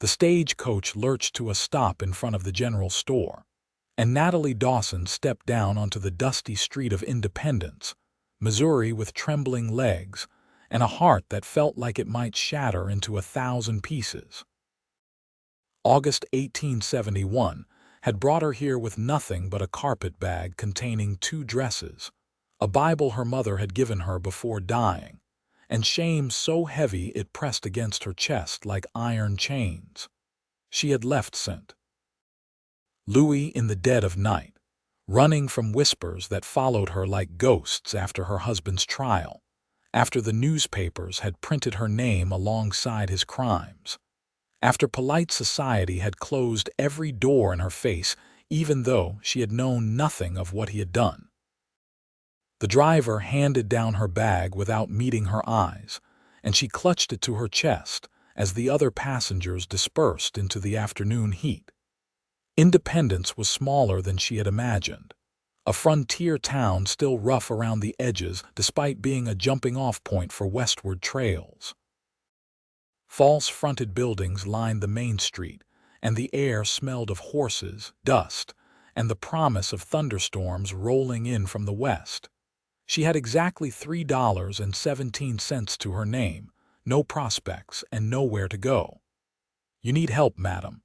The stagecoach lurched to a stop in front of the general store, and Natalie Dawson stepped down onto the dusty street of Independence, Missouri, with trembling legs and a heart that felt like it might shatter into 1,000 pieces. August 1871 had brought her here with nothing but a carpet bag containing 2 dresses, a Bible her mother had given her before dying, and shame so heavy it pressed against her chest like iron chains. She had left St. Louis in the dead of night, running from whispers that followed her like ghosts after her husband's trial, after the newspapers had printed her name alongside his crimes, after polite society had closed every door in her face, even though she had known nothing of what he had done. The driver handed down her bag without meeting her eyes, and she clutched it to her chest as the other passengers dispersed into the afternoon heat. Independence was smaller than she had imagined, a frontier town still rough around the edges despite being a jumping-off point for westward trails. False-fronted buildings lined the main street, and the air smelled of horses, dust, and the promise of thunderstorms rolling in from the west. She had exactly $3.17 to her name, no prospects, and nowhere to go. "You need help, madam."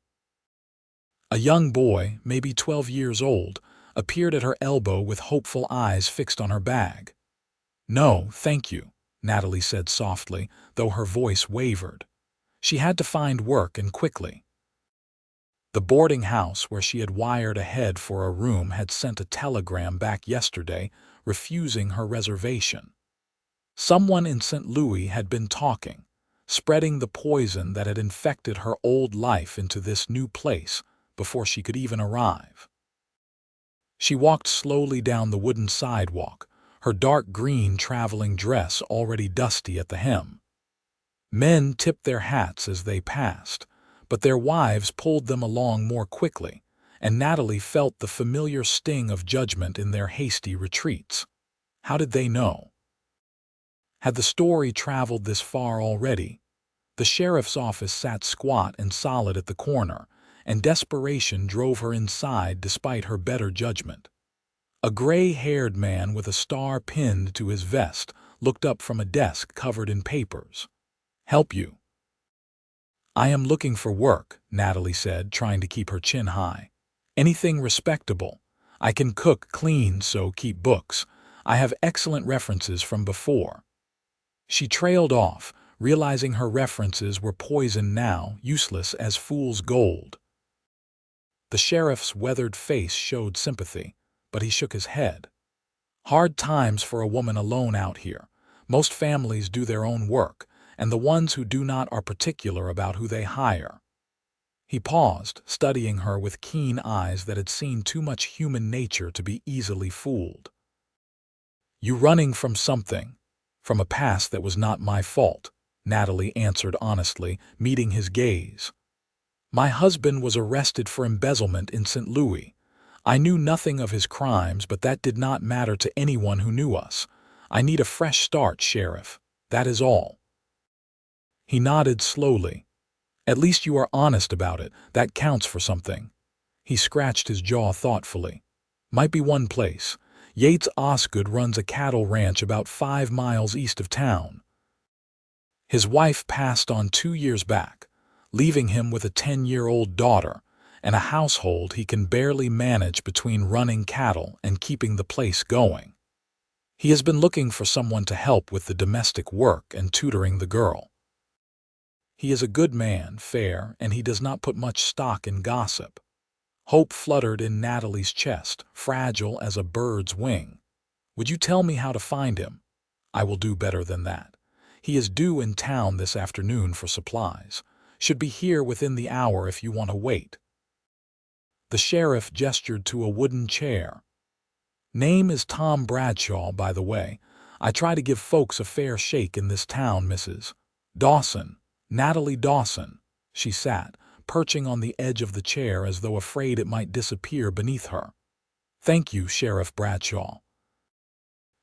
A young boy, maybe 12 years old, appeared at her elbow with hopeful eyes fixed on her bag. "No, thank you," Natalie said softly, though her voice wavered. She had to find work, and quickly. The boarding house where she had wired ahead for a room had sent a telegram back yesterday refusing her reservation. Someone in St. Louis had been talking, spreading the poison that had infected her old life into this new place before she could even arrive. She walked slowly down the wooden sidewalk, her dark green traveling dress already dusty at the hem. Men tipped their hats as they passed, but their wives pulled them along more quickly, and Natalie felt the familiar sting of judgment in their hasty retreats. How did they know? Had the story traveled this far already? The sheriff's office sat squat and solid at the corner, and desperation drove her inside despite her better judgment. A gray-haired man with a star pinned to his vest looked up from a desk covered in papers. "Help you?" "I am looking for work," Natalie said, trying to keep her chin high. "Anything respectable. I can cook, clean, so keep books. I have excellent references from before." She trailed off, realizing her references were poison now, useless as fool's gold. The sheriff's weathered face showed sympathy, but he shook his head. "Hard times for a woman alone out here. Most families do their own work, and the ones who do not are particular about who they hire." He paused, studying her with keen eyes that had seen too much human nature to be easily fooled. "You running from something, from a past that was not my fault," Natalie answered honestly, meeting his gaze. "My husband was arrested for embezzlement in St. Louis. I knew nothing of his crimes, but that did not matter to anyone who knew us. I need a fresh start, Sheriff. That is all." He nodded slowly. "At least you are honest about it. That counts for something." He scratched his jaw thoughtfully. "Might be one place. Yates Osgood runs a cattle ranch about 5 miles east of town. His wife passed on 2 years back, leaving him with a 10-year-old daughter and a household he can barely manage between running cattle and keeping the place going. He has been looking for someone to help with the domestic work and tutoring the girl. He is a good man, fair, and he does not put much stock in gossip." Hope fluttered in Natalie's chest, fragile as a bird's wing. "Would you tell me how to find him?" "I will do better than that. He is due in town this afternoon for supplies. Should be here within the hour if you want to wait." The sheriff gestured to a wooden chair. "Name is Tom Bradshaw, by the way. I try to give folks a fair shake in this town, Mrs. Dawson. Natalie Dawson." She sat, perching on the edge of the chair as though afraid it might disappear beneath her. "Thank you, Sheriff Bradshaw.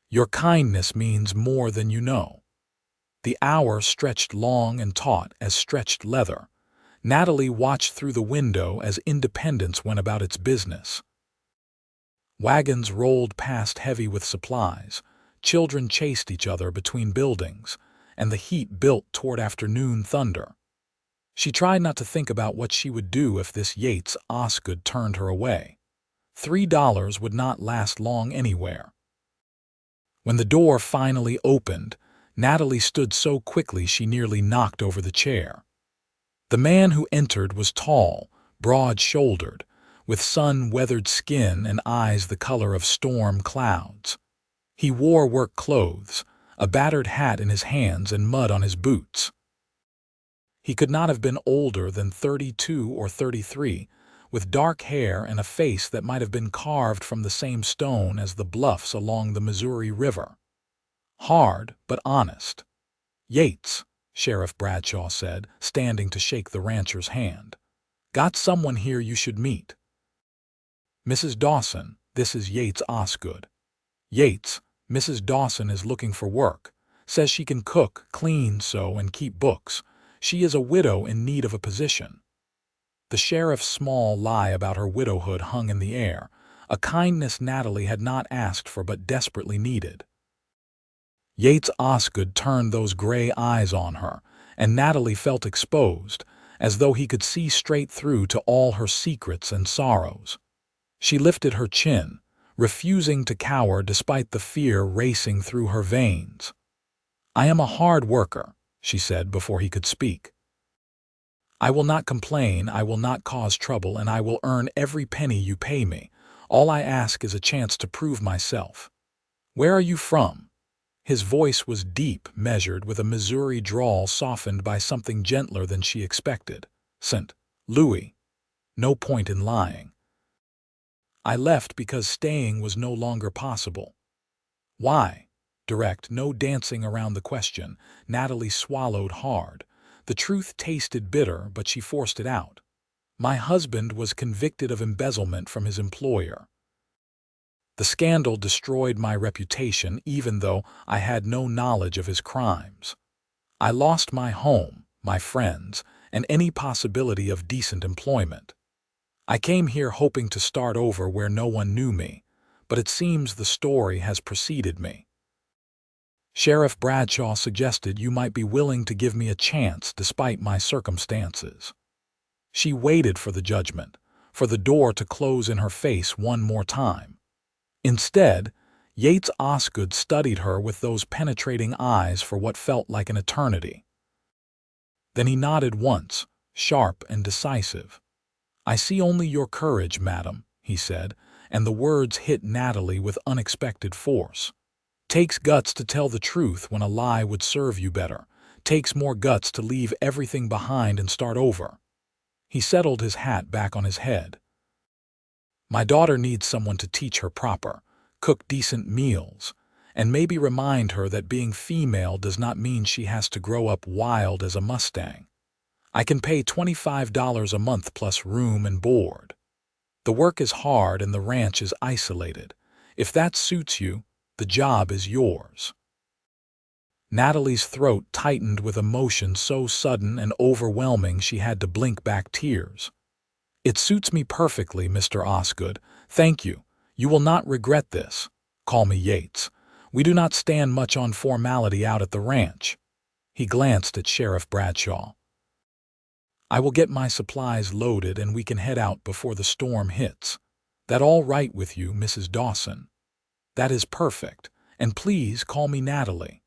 Your kindness means more than you know." The hour stretched long and taut as stretched leather. Natalie watched through the window as Independence went about its business. Wagons rolled past heavy with supplies, children chased each other between buildings, and the heat built toward afternoon thunder. She tried not to think about what she would do if this Yates Osgood turned her away. $3 would not last long anywhere. When the door finally opened, Natalie stood so quickly she nearly knocked over the chair. The man who entered was tall, broad-shouldered, with sun-weathered skin and eyes the color of storm clouds. He wore work clothes, a battered hat in his hands and mud on his boots. He could not have been older than 32 or 33, with dark hair and a face that might have been carved from the same stone as the bluffs along the Missouri River. Hard, but honest. "Yates," Sheriff Bradshaw said, standing to shake the rancher's hand. "Got someone here you should meet." "Mrs. Dawson, this is Yates Osgood." "Yates, Mrs. Dawson is looking for work. Says she can cook, clean, sew, and keep books. She is a widow in need of a position." The sheriff's small lie about her widowhood hung in the air, a kindness Natalie had not asked for but desperately needed. Yates Osgood turned those gray eyes on her, and Natalie felt exposed, as though he could see straight through to all her secrets and sorrows. She lifted her chin, refusing to cower despite the fear racing through her veins. "I am a hard worker," she said before he could speak. "I will not complain, I will not cause trouble, and I will earn every penny you pay me. All I ask is a chance to prove myself. Where are you from?" His voice was deep, measured, with a Missouri drawl softened by something gentler than she expected. "St. Louis. No point in lying. I left because staying was no longer possible." "Why?" Direct, no dancing around the question. Natalie swallowed hard. The truth tasted bitter, but she forced it out. "My husband was convicted of embezzlement from his employer. The scandal destroyed my reputation even though I had no knowledge of his crimes. I lost my home, my friends, and any possibility of decent employment. I came here hoping to start over where no one knew me, but it seems the story has preceded me. Sheriff Bradshaw suggested you might be willing to give me a chance despite my circumstances." She waited for the judgment, for the door to close in her face one more time. Instead, Yates Osgood studied her with those penetrating eyes for what felt like an eternity. Then he nodded once, sharp and decisive. "I see only your courage, madam," he said, and the words hit Natalie with unexpected force. "Takes guts to tell the truth when a lie would serve you better. Takes more guts to leave everything behind and start over." He settled his hat back on his head. "My daughter needs someone to teach her proper, cook decent meals, and maybe remind her that being female does not mean she has to grow up wild as a Mustang. I can pay $25 a month plus room and board. The work is hard and the ranch is isolated. If that suits you, the job is yours." Natalie's throat tightened with emotion so sudden and overwhelming she had to blink back tears. "It suits me perfectly, Mr. Osgood. Thank you. You will not regret this. Call me Yates. We do not stand much on formality out at the ranch." He glanced at Sheriff Bradshaw. "I will get my supplies loaded and we can head out before the storm hits. That all right with you, Mrs. Dawson?" "That is perfect. And please call me Natalie."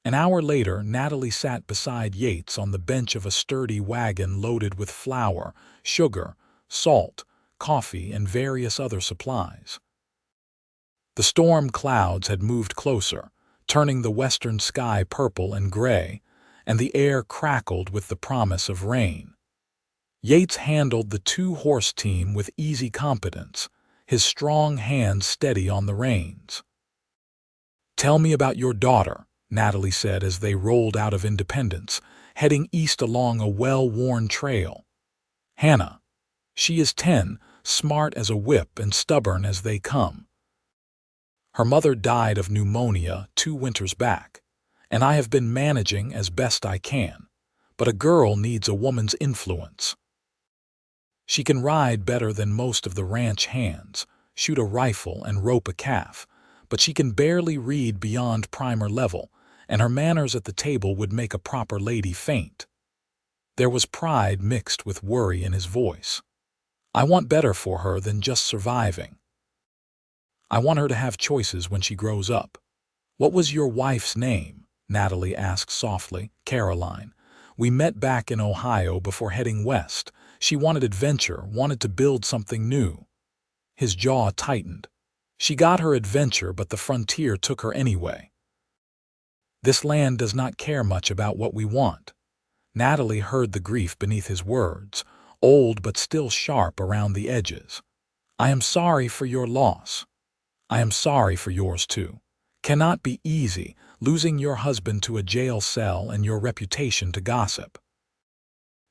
An hour later, Natalie sat beside Yates on the bench of a sturdy wagon loaded with flour, sugar, salt, coffee, and various other supplies. The storm clouds had moved closer, turning the western sky purple and gray, and the air crackled with the promise of rain. Yates handled the two-horse team with easy competence, his strong hands steady on the reins. "Tell me about your daughter," Natalie said as they rolled out of Independence, heading east along a well-worn trail. "Hannah. She is 10, smart as a whip and stubborn as they come. Her mother died of pneumonia 2 winters back, and I have been managing as best I can. but a girl needs a woman's influence. She can ride better than most of the ranch hands, shoot a rifle and rope a calf, but she can barely read beyond primer level, and her manners at the table would make a proper lady faint. There was pride mixed with worry in his voice. I want better for her than just surviving. I want her to have choices when she grows up. What was your wife's name? Natalie asked softly. Caroline. We met back in Ohio before heading west. She wanted adventure, wanted to build something new. His jaw tightened. She got her adventure, but the frontier took her anyway. This land does not care much about what we want. Natalie heard the grief beneath his words, old but still sharp around the edges. I am sorry for your loss. I am sorry for yours too. Cannot be easy, losing your husband to a jail cell and your reputation to gossip.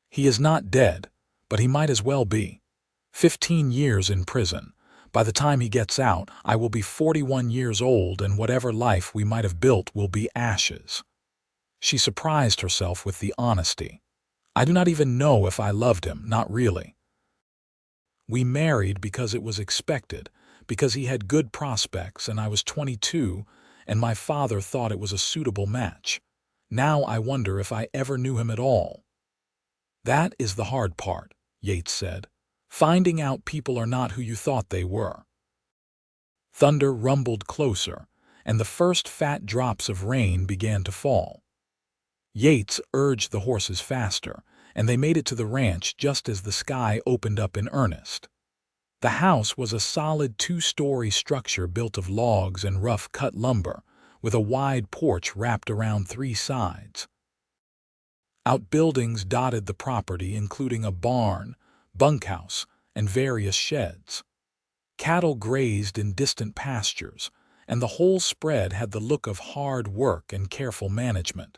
He is not dead, but he might as well be. 15 years in prison. By the time he gets out, I will be 41 years old, and whatever life we might have built will be ashes. She surprised herself with the honesty. I do not even know if I loved him, not really. We married because it was expected, because he had good prospects and I was 22, and my father thought it was a suitable match. Now I wonder if I ever knew him at all. That is the hard part, Yates said. Finding out people are not who you thought they were. Thunder rumbled closer, and the first fat drops of rain began to fall. Yates urged the horses faster, and they made it to the ranch just as the sky opened up in earnest. The house was a solid 2-story structure built of logs and rough-cut lumber, with a wide porch wrapped around 3 sides. Outbuildings dotted the property, including a barn, bunkhouse, and various sheds. Cattle grazed in distant pastures, and the whole spread had the look of hard work and careful management.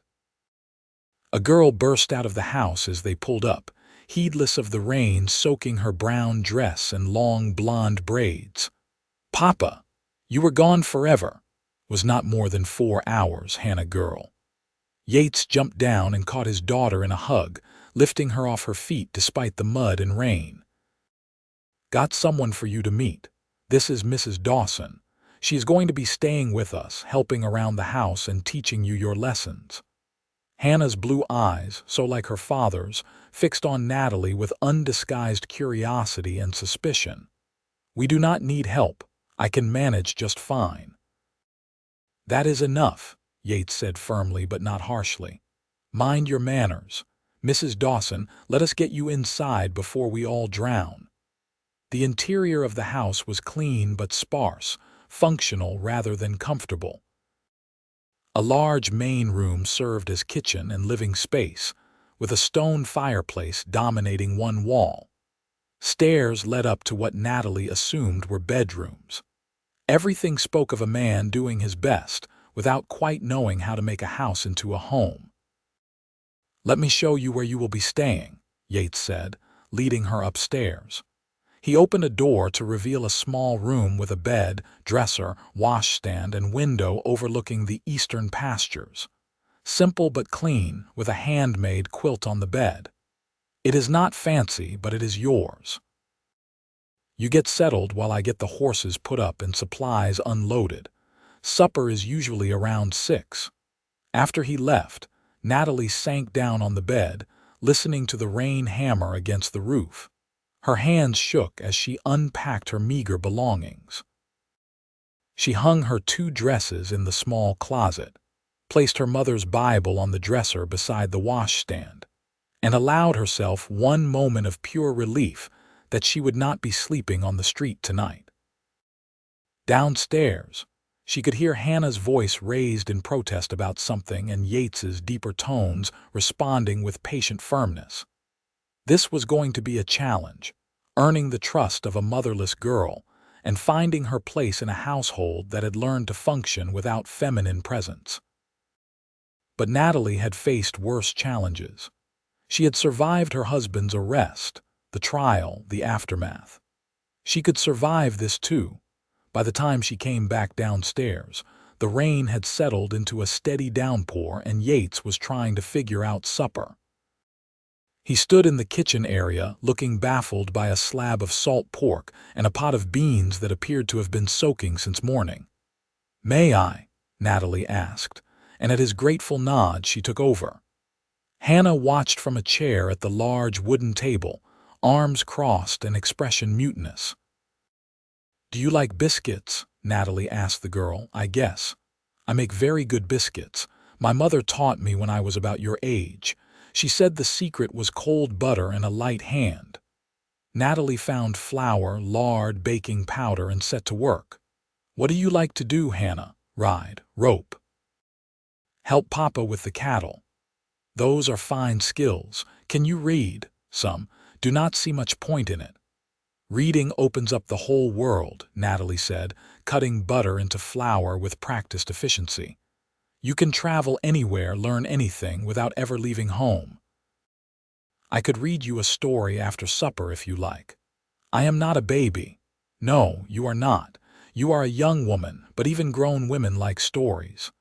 A girl burst out of the house as they pulled up, heedless of the rain soaking her brown dress and long blonde braids. Papa, you were gone forever. Was not more than 4 hours, Hannah girl. Yates jumped down and caught his daughter in a hug, lifting her off her feet despite the mud and rain. Got someone for you to meet. This is Mrs. Dawson. She is going to be staying with us, helping around the house and teaching you your lessons. Hannah's blue eyes, so like her father's, fixed on Natalie with undisguised curiosity and suspicion. We do not need help. I can manage just fine. That is enough, Yates said firmly but not harshly. Mind your manners. Mrs. Dawson, let us get you inside before we all drown. The interior of the house was clean but sparse, functional rather than comfortable. A large main room served as kitchen and living space, with a stone fireplace dominating one wall. Stairs led up to what Natalie assumed were bedrooms. Everything spoke of a man doing his best, without quite knowing how to make a house into a home. Let me show you where you will be staying, Yates said, leading her upstairs. He opened a door to reveal a small room with a bed, dresser, washstand, and window overlooking the eastern pastures. Simple but clean, with a handmade quilt on the bed. It is not fancy, but it is yours. You get settled while I get the horses put up and supplies unloaded. Supper is usually around 6. After he left, Natalie sank down on the bed, listening to the rain hammer against the roof. Her hands shook as she unpacked her meager belongings. She hung her 2 dresses in the small closet, placed her mother's Bible on the dresser beside the washstand, and allowed herself one moment of pure relief that she would not be sleeping on the street tonight. Downstairs, she could hear Hannah's voice raised in protest about something and Yates's deeper tones responding with patient firmness. This was going to be a challenge, earning the trust of a motherless girl and finding her place in a household that had learned to function without feminine presence. But Natalie had faced worse challenges. She had survived her husband's arrest, the trial, the aftermath. She could survive this too. By the time she came back downstairs, the rain had settled into a steady downpour and Yates was trying to figure out supper. He stood in the kitchen area, looking baffled by a slab of salt pork and a pot of beans that appeared to have been soaking since morning. "May I?" Natalie asked, and at his grateful nod she took over. Hannah watched from a chair at the large wooden table, arms crossed and expression mutinous. "Do you like biscuits?" Natalie asked the girl. "I guess. I make very good biscuits. My mother taught me when I was about your age. She said the secret was cold butter and a light hand." Natalie found flour, lard, baking powder, and set to work. "What do you like to do, Hannah?" "Ride, rope." "Help Papa with the cattle." "Those are fine skills. Can you read?" "Some. Do not see much point in it." "Reading opens up the whole world," Natalie said, cutting butter into flour with practiced efficiency. "You can travel anywhere, learn anything, without ever leaving home. I could read you a story after supper if you like." "I am not a baby." "No, you are not. You are a young woman, but even grown women like stories."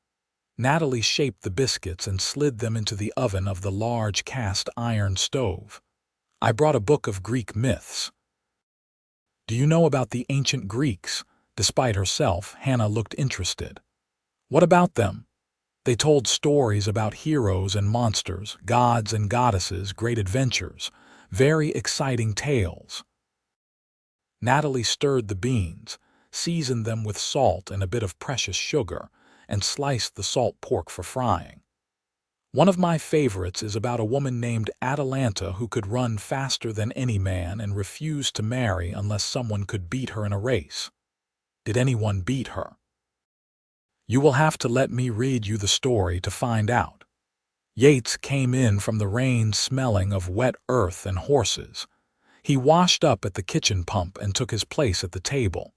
Natalie shaped the biscuits and slid them into the oven of the large cast iron stove. "I brought a book of Greek myths." "Do you know about the ancient Greeks?" Despite herself, Hannah looked interested. "What about them?" "They told stories about heroes and monsters, gods and goddesses, great adventures, very exciting tales." Natalie stirred the beans, seasoned them with salt and a bit of precious sugar, and sliced the salt pork for frying. "One of my favorites is about a woman named Atalanta who could run faster than any man and refused to marry unless someone could beat her in a race." "Did anyone beat her?" "You will have to let me read you the story to find out." Yates came in from the rain smelling of wet earth and horses. He washed up at the kitchen pump and took his place at the table.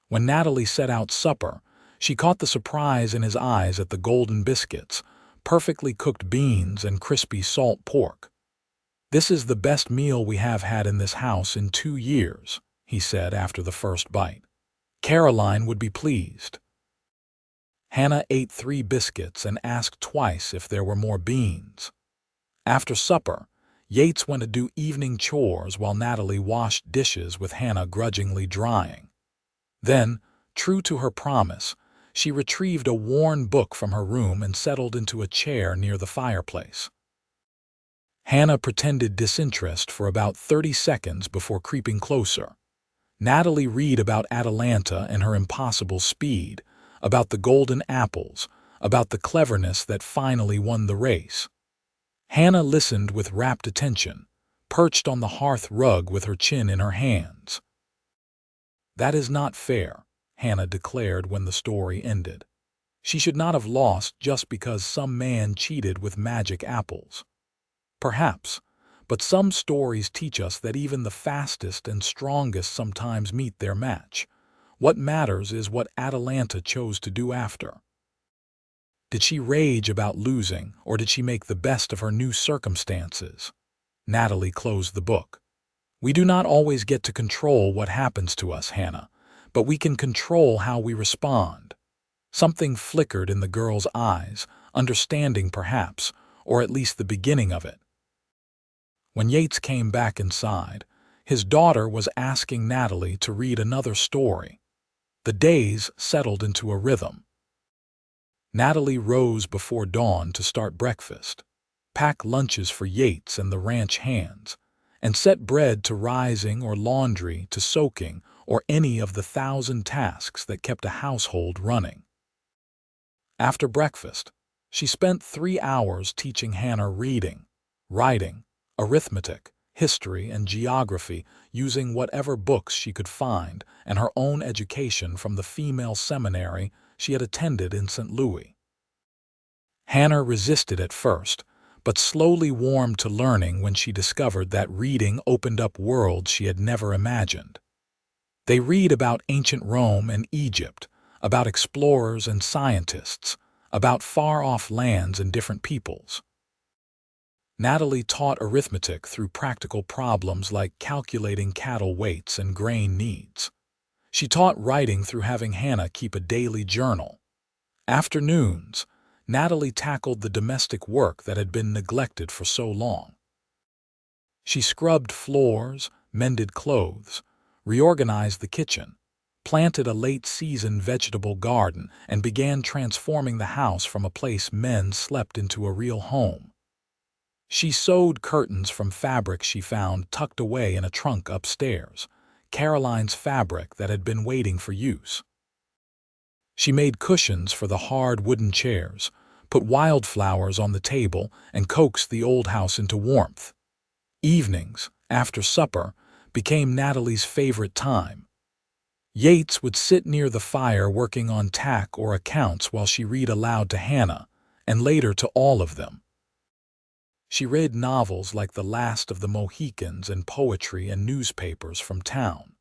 When Natalie set out supper, she caught the surprise in his eyes at the golden biscuits, perfectly cooked beans, and crispy salt pork. "This is the best meal we have had in this house in 2 years," he said after the first bite. "Caroline would be pleased." Hannah ate 3 biscuits and asked twice if there were more beans. After supper, Yates went to do evening chores while Natalie washed dishes with Hannah grudgingly drying. Then, true to her promise, she retrieved a worn book from her room and settled into a chair near the fireplace. Hannah pretended disinterest for about 30 seconds before creeping closer. Natalie read about Atalanta and her impossible speed, about the golden apples, about the cleverness that finally won the race. Hannah listened with rapt attention, perched on the hearth rug with her chin in her hands. "That is not fair," Hannah declared when the story ended. "She should not have lost just because some man cheated with magic apples." "Perhaps, but some stories teach us that even the fastest and strongest sometimes meet their match. What matters is what Atalanta chose to do after. Did she rage about losing, or did she make the best of her new circumstances?" Natalie closed the book. "We do not always get to control what happens to us, Hannah, but we can control how we respond." Something flickered in the girl's eyes, understanding perhaps, or at least the beginning of it. When Yates came back inside, his daughter was asking Natalie to read another story. The days settled into a rhythm. Natalie rose before dawn to start breakfast, pack lunches for Yates and the ranch hands, and set bread to rising or laundry to soaking or any of the 1,000 tasks that kept a household running. After breakfast, she spent 3 hours teaching Hannah reading, writing, arithmetic, history, and geography using whatever books she could find and her own education from the female seminary she had attended in St. Louis. Hannah resisted at first, but slowly warmed to learning when she discovered that reading opened up worlds she had never imagined. They read about ancient Rome and Egypt, about explorers and scientists, about far-off lands and different peoples. Natalie taught arithmetic through practical problems like calculating cattle weights and grain needs. She taught writing through having Hannah keep a daily journal. Afternoons, Natalie tackled the domestic work that had been neglected for so long. She scrubbed floors, mended clothes, reorganized the kitchen, planted a late-season vegetable garden, and began transforming the house from a place men slept into a real home. She sewed curtains from fabric she found tucked away in a trunk upstairs, Caroline's fabric that had been waiting for use. She made cushions for the hard wooden chairs, put wildflowers on the table, and coaxed the old house into warmth. Evenings, after supper, became Natalie's favorite time. Yates would sit near the fire working on tack or accounts while she read aloud to Hannah, and later to all of them. She read novels like The Last of the Mohicans and poetry and newspapers from town.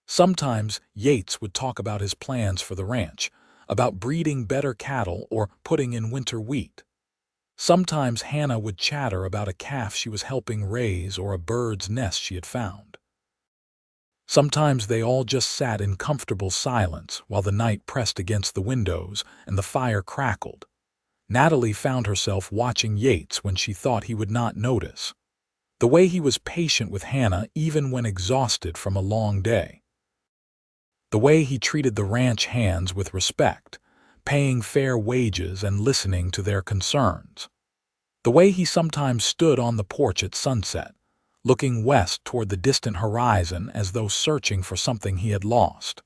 Sometimes Yates would talk about his plans for the ranch, about breeding better cattle or putting in winter wheat. Sometimes Hannah would chatter about a calf she was helping raise or a bird's nest she had found. Sometimes they all just sat in comfortable silence while the night pressed against the windows and the fire crackled. Natalie found herself watching Yates when she thought he would not notice. The way he was patient with Hannah even when exhausted from a long day. The way he treated the ranch hands with respect, paying fair wages and listening to their concerns. The way he sometimes stood on the porch at sunset, looking west toward the distant horizon as though searching for something he had lost.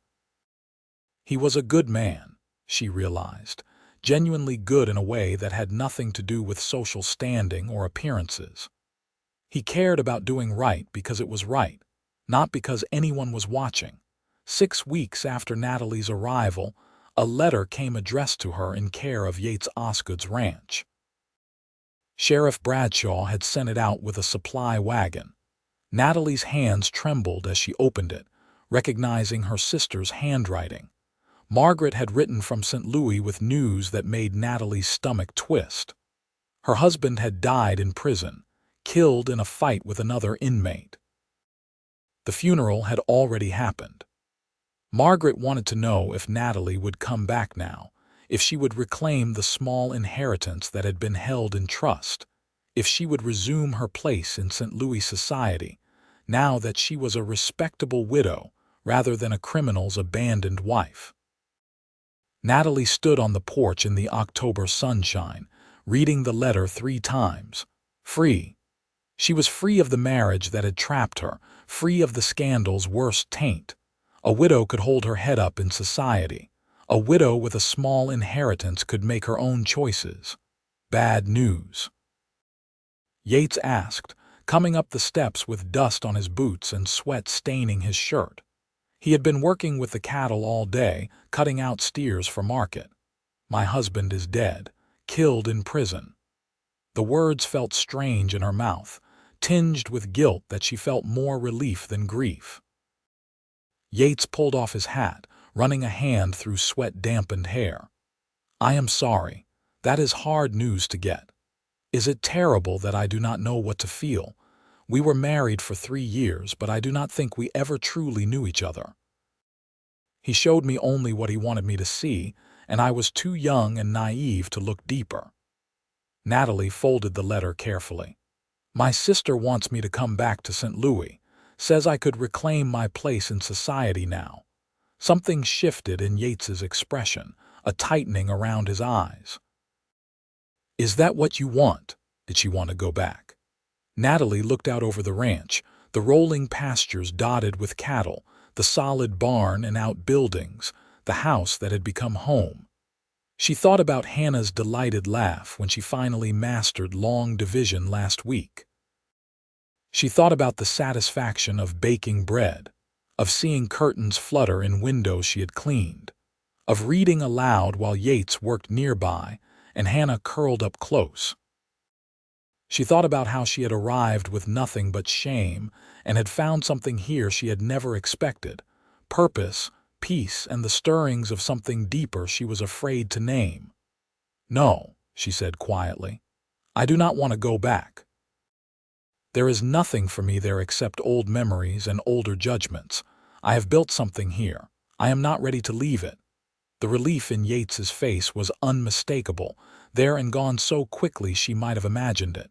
He was a good man, she realized, genuinely good in a way that had nothing to do with social standing or appearances. He cared about doing right because it was right, not because anyone was watching. 6 weeks after Natalie's arrival, a letter came addressed to her in care of Yates Osgood's ranch. Sheriff Bradshaw had sent it out with a supply wagon. Natalie's hands trembled as she opened it, recognizing her sister's handwriting. Margaret had written from St. Louis with news that made Natalie's stomach twist. Her husband had died in prison, killed in a fight with another inmate. The funeral had already happened. Margaret wanted to know if Natalie would come back now, if she would reclaim the small inheritance that had been held in trust, if she would resume her place in St. Louis society, now that she was a respectable widow rather than a criminal's abandoned wife. Natalie stood on the porch in the October sunshine, reading the letter 3 times. Free. She was free of the marriage that had trapped her, free of the scandal's worst taint. A widow could hold her head up in society. A widow with a small inheritance could make her own choices. Bad news. Yates asked, coming up the steps with dust on his boots and sweat staining his shirt. He had been working with the cattle all day, cutting out steers for market. My husband is dead, killed in prison. The words felt strange in her mouth, tinged with guilt that she felt more relief than grief. Yates pulled off his hat, running a hand through sweat-dampened hair. I am sorry. That is hard news to get. Is it terrible that I do not know what to feel? We were married for 3 years, but I do not think we ever truly knew each other. He showed me only what he wanted me to see, and I was too young and naive to look deeper. Natalie folded the letter carefully. My sister wants me to come back to St. Louis, says I could reclaim my place in society now. Something shifted in Yates's expression, a tightening around his eyes. Is that what you want? Did she want to go back? Natalie looked out over the ranch, the rolling pastures dotted with cattle, the solid barn and outbuildings, the house that had become home. She thought about Hannah's delighted laugh when she finally mastered long division last week. She thought about the satisfaction of baking bread, of seeing curtains flutter in windows she had cleaned, of reading aloud while Yates worked nearby and Hannah curled up close. She thought about how she had arrived with nothing but shame and had found something here she had never expected, purpose, peace, and the stirrings of something deeper she was afraid to name. No, she said quietly. I do not want to go back. There is nothing for me there except old memories and older judgments. I have built something here. I am not ready to leave it. The relief in Yates's face was unmistakable, there and gone so quickly she might have imagined it.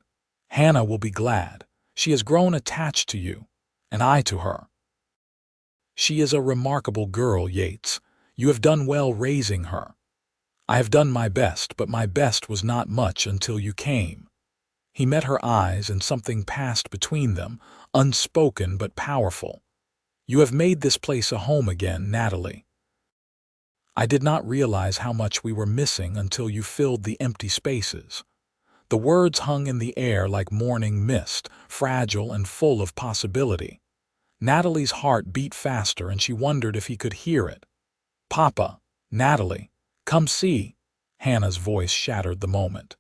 Hannah will be glad. She has grown attached to you, and I to her. She is a remarkable girl, Yates. You have done well raising her. I have done my best, but my best was not much until you came." He met her eyes, and something passed between them, unspoken but powerful. "You have made this place a home again, Natalie. I did not realize how much we were missing until you filled the empty spaces." The words hung in the air like morning mist, fragile and full of possibility. Natalie's heart beat faster, and she wondered if he could hear it. "Papa, Natalie, come see." Hannah's voice shattered the moment.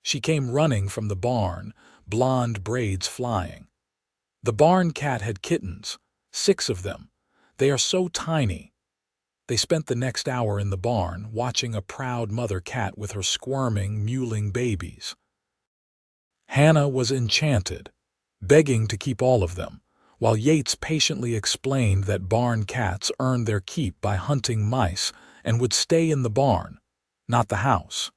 She came running from the barn, blonde braids flying. The barn cat had kittens, 6 of them. They are so tiny. They spent the next hour in the barn, watching a proud mother cat with her squirming, mewling babies. Hannah was enchanted, begging to keep all of them, while Yates patiently explained that barn cats earned their keep by hunting mice and would stay in the barn, not the house.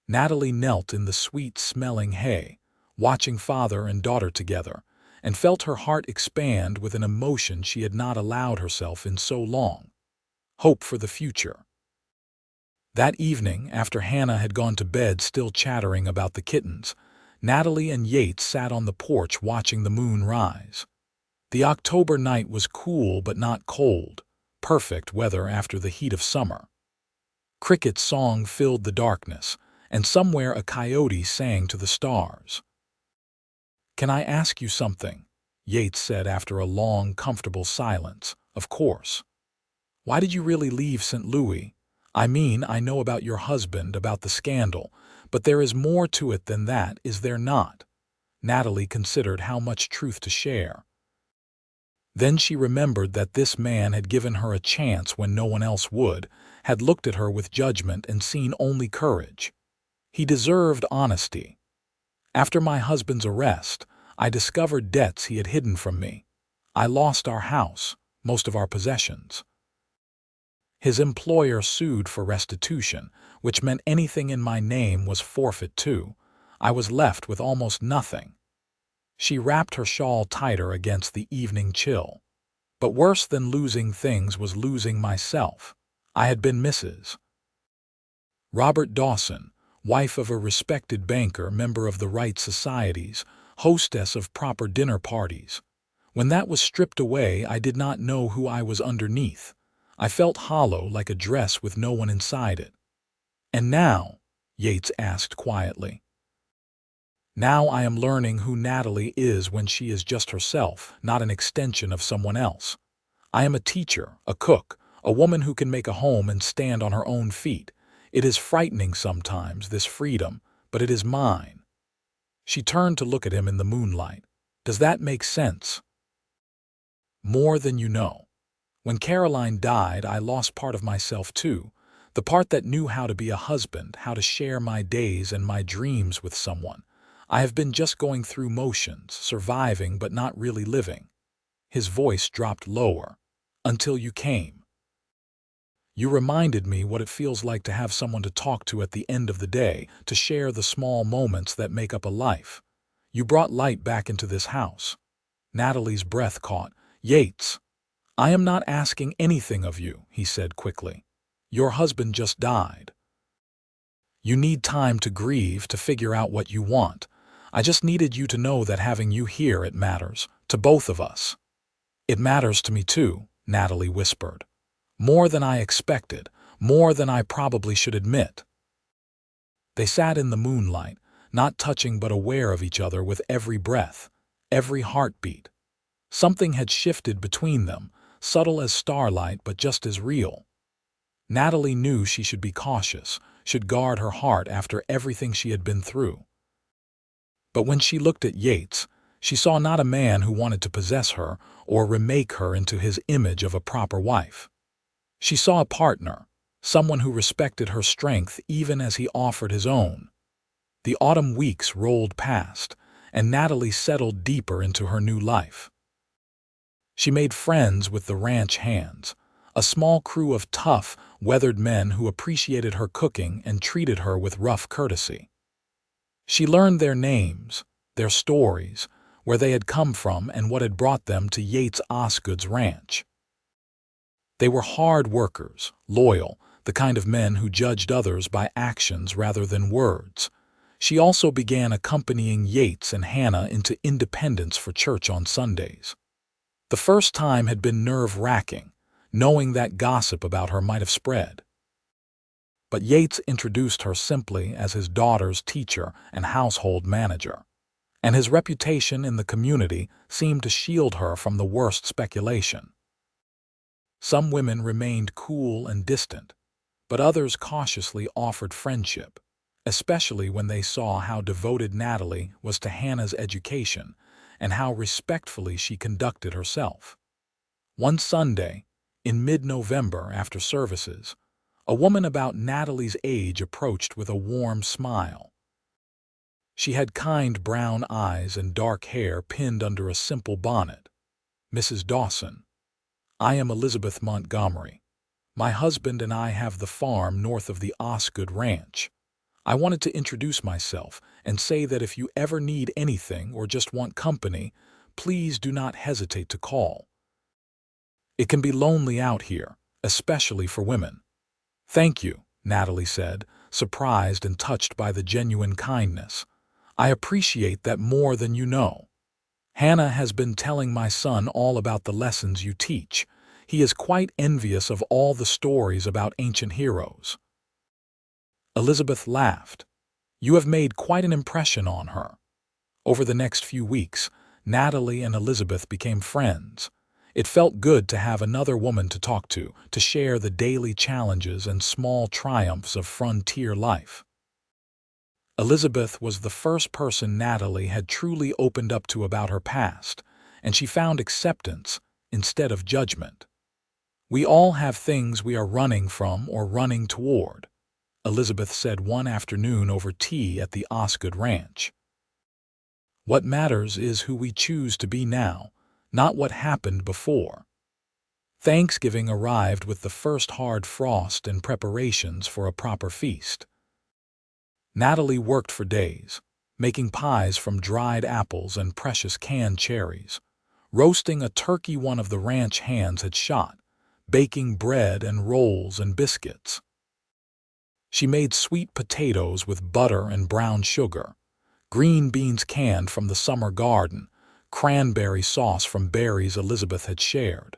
Natalie knelt in the sweet-smelling hay, watching father and daughter together, and felt her heart expand with an emotion she had not allowed herself in so long: hope for the future. That evening, after Hannah had gone to bed still chattering about the kittens, Natalie and Yates sat on the porch watching the moon rise. The October night was cool but not cold, perfect weather after the heat of summer. Cricket's song filled the darkness, and somewhere a coyote sang to the stars. "Can I ask you something?" Yates said after a long, comfortable silence. "Of course." "Why did you really leave St. Louis? I mean, I know about your husband, about the scandal, but there is more to it than that, is there not?" Natalie considered how much truth to share. Then she remembered that this man had given her a chance when no one else would, had looked at her with judgment and seen only courage. He deserved honesty. "After my husband's arrest, I discovered debts he had hidden from me. I lost our house, most of our possessions. His employer sued for restitution, which meant anything in my name was forfeit too. I was left with almost nothing." She wrapped her shawl tighter against the evening chill. "But worse than losing things was losing myself. I had been Mrs. Robert Dawson, wife of a respected banker, member of the right societies, hostess of proper dinner parties. When that was stripped away, I did not know who I was underneath. I felt hollow, like a dress with no one inside it." "And now?" Yates asked quietly. "Now I am learning who Natalie is when she is just herself, not an extension of someone else. I am a teacher, a cook, a woman who can make a home and stand on her own feet. It is frightening sometimes, this freedom, but it is mine." She turned to look at him in the moonlight. "Does that make sense?" "More than you know. When Caroline died, I lost part of myself too, the part that knew how to be a husband, how to share my days and my dreams with someone. I have been just going through motions, surviving but not really living." His voice dropped lower. "Until you came. You reminded me what it feels like to have someone to talk to at the end of the day, to share the small moments that make up a life. You brought light back into this house." Natalie's breath caught. "Yates, I am not asking anything of you," he said quickly. "Your husband just died. You need time to grieve, to figure out what you want. I just needed you to know that having you here, it matters, to both of us." "It matters to me too," Natalie whispered. "More than I expected, more than I probably should admit." They sat in the moonlight, not touching but aware of each other with every breath, every heartbeat. Something had shifted between them, subtle as starlight but just as real. Natalie knew she should be cautious, should guard her heart after everything she had been through. But when she looked at Yates, she saw not a man who wanted to possess her or remake her into his image of a proper wife. She saw a partner, someone who respected her strength even as he offered his own. The autumn weeks rolled past, and Natalie settled deeper into her new life. She made friends with the ranch hands, a small crew of tough, weathered men who appreciated her cooking and treated her with rough courtesy. She learned their names, their stories, where they had come from and what had brought them to Yates Osgood's ranch. They were hard workers, loyal, the kind of men who judged others by actions rather than words. She also began accompanying Yates and Hannah into Independence for church on Sundays. The first time had been nerve-wracking, knowing that gossip about her might have spread. But Yates introduced her simply as his daughter's teacher and household manager, and his reputation in the community seemed to shield her from the worst speculation. Some women remained cool and distant, but others cautiously offered friendship, especially when they saw how devoted Natalie was to Hannah's education and how respectfully she conducted herself. One Sunday, in mid-November after services, a woman about Natalie's age approached with a warm smile. She had kind brown eyes and dark hair pinned under a simple bonnet. "Mrs. Dawson, I am Elizabeth Montgomery. My husband and I have the farm north of the Osgood Ranch. I wanted to introduce myself and say that if you ever need anything or just want company, please do not hesitate to call. It can be lonely out here, especially for women." "Thank you," Natalie said, surprised and touched by the genuine kindness. "I appreciate that more than you know. Hannah has been telling my son all about the lessons you teach. He is quite envious of all the stories about ancient heroes." Elizabeth laughed. "You have made quite an impression on her." Over the next few weeks, Natalie and Elizabeth became friends. It felt good to have another woman to talk to share the daily challenges and small triumphs of frontier life. Elizabeth was the first person Natalie had truly opened up to about her past, and she found acceptance instead of judgment. "We all have things we are running from or running toward," Elizabeth said one afternoon over tea at the Osgood Ranch. "What matters is who we choose to be now, not what happened before." Thanksgiving arrived with the first hard frost and preparations for a proper feast. Natalie worked for days, making pies from dried apples and precious canned cherries, roasting a turkey one of the ranch hands had shot, baking bread and rolls and biscuits. She made sweet potatoes with butter and brown sugar, green beans canned from the summer garden, cranberry sauce from berries Elizabeth had shared.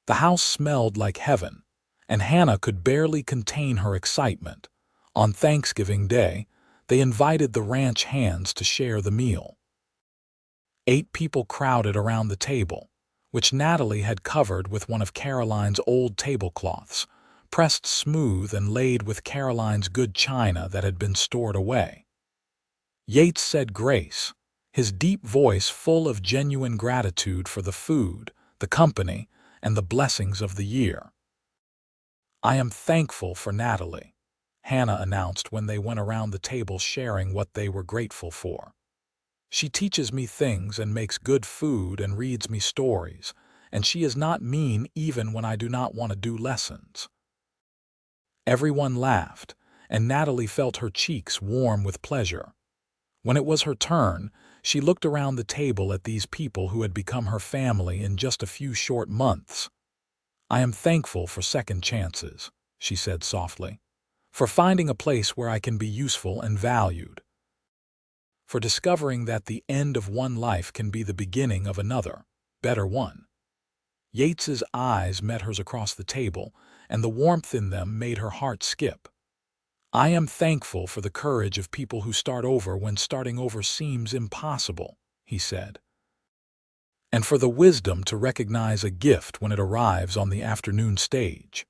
The house smelled like heaven, and Hannah could barely contain her excitement. On Thanksgiving Day, they invited the ranch hands to share the meal. 8 people crowded around the table, which Natalie had covered with one of Caroline's old tablecloths, pressed smooth and laid with Caroline's good china that had been stored away. Yates said grace, his deep voice full of genuine gratitude for the food, the company, and the blessings of the year. "I am thankful for Natalie," Hannah announced when they went around the table sharing what they were grateful for. "She teaches me things and makes good food and reads me stories, and she is not mean even when I do not want to do lessons." Everyone laughed, and Natalie felt her cheeks warm with pleasure. When it was her turn, she looked around the table at these people who had become her family in just a few short months. "I am thankful for second chances," she said softly, "for finding a place where I can be useful and valued, for discovering that the end of one life can be the beginning of another, better one." Yates's eyes met hers across the table, and the warmth in them made her heart skip. "I am thankful for the courage of people who start over when starting over seems impossible," he said, "and for the wisdom to recognize a gift when it arrives on the afternoon stage."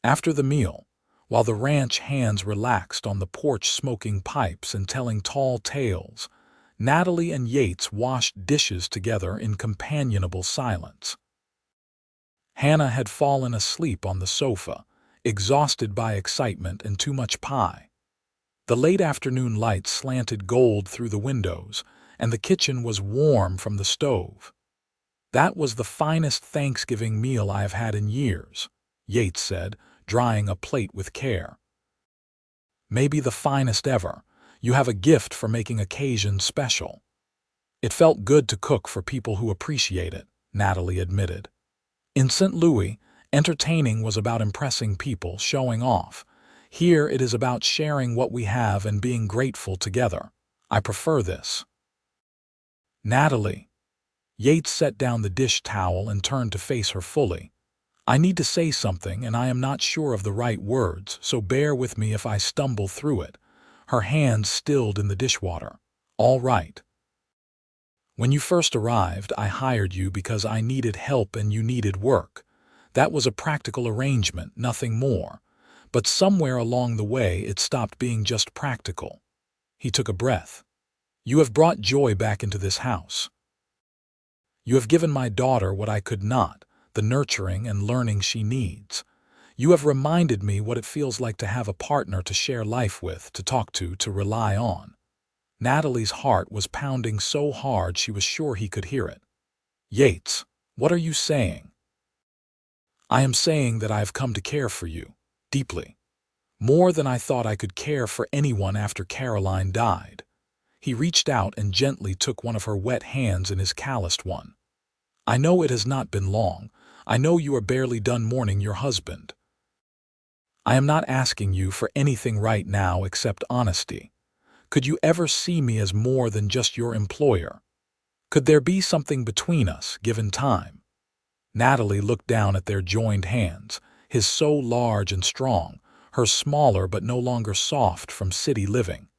After the meal, while the ranch hands relaxed on the porch smoking pipes and telling tall tales, Natalie and Yates washed dishes together in companionable silence. Hannah had fallen asleep on the sofa, exhausted by excitement and too much pie. The late afternoon light slanted gold through the windows, and the kitchen was warm from the stove. "That was the finest Thanksgiving meal I have had in years," Yates said, drying a plate with care. "Maybe the finest ever. You have a gift for making occasions special." It felt good to cook for people who appreciate it, Natalie admitted. In St. Louis, entertaining was about impressing people, showing off. Here it is about sharing what we have and being grateful together. I prefer this. Natalie. Yates set down the dish towel and turned to face her fully. I need to say something and I am not sure of the right words, so bear with me if I stumble through it. Her hands stilled in the dishwater. All right. When you first arrived, I hired you because I needed help and you needed work. That was a practical arrangement, nothing more. But somewhere along the way, it stopped being just practical. He took a breath. You have brought joy back into this house. You have given my daughter what I could not, the nurturing and learning she needs. You have reminded me what it feels like to have a partner to share life with, to talk to rely on. Natalie's heart was pounding so hard she was sure he could hear it. Yates, what are you saying? I am saying that I have come to care for you, deeply. More than I thought I could care for anyone after Caroline died. He reached out and gently took one of her wet hands in his calloused one. I know it has not been long. I know you are barely done mourning your husband. I am not asking you for anything right now except honesty. Could you ever see me as more than just your employer? Could there be something between us, given time? Natalie looked down at their joined hands, his so large and strong, hers smaller but no longer soft from city living.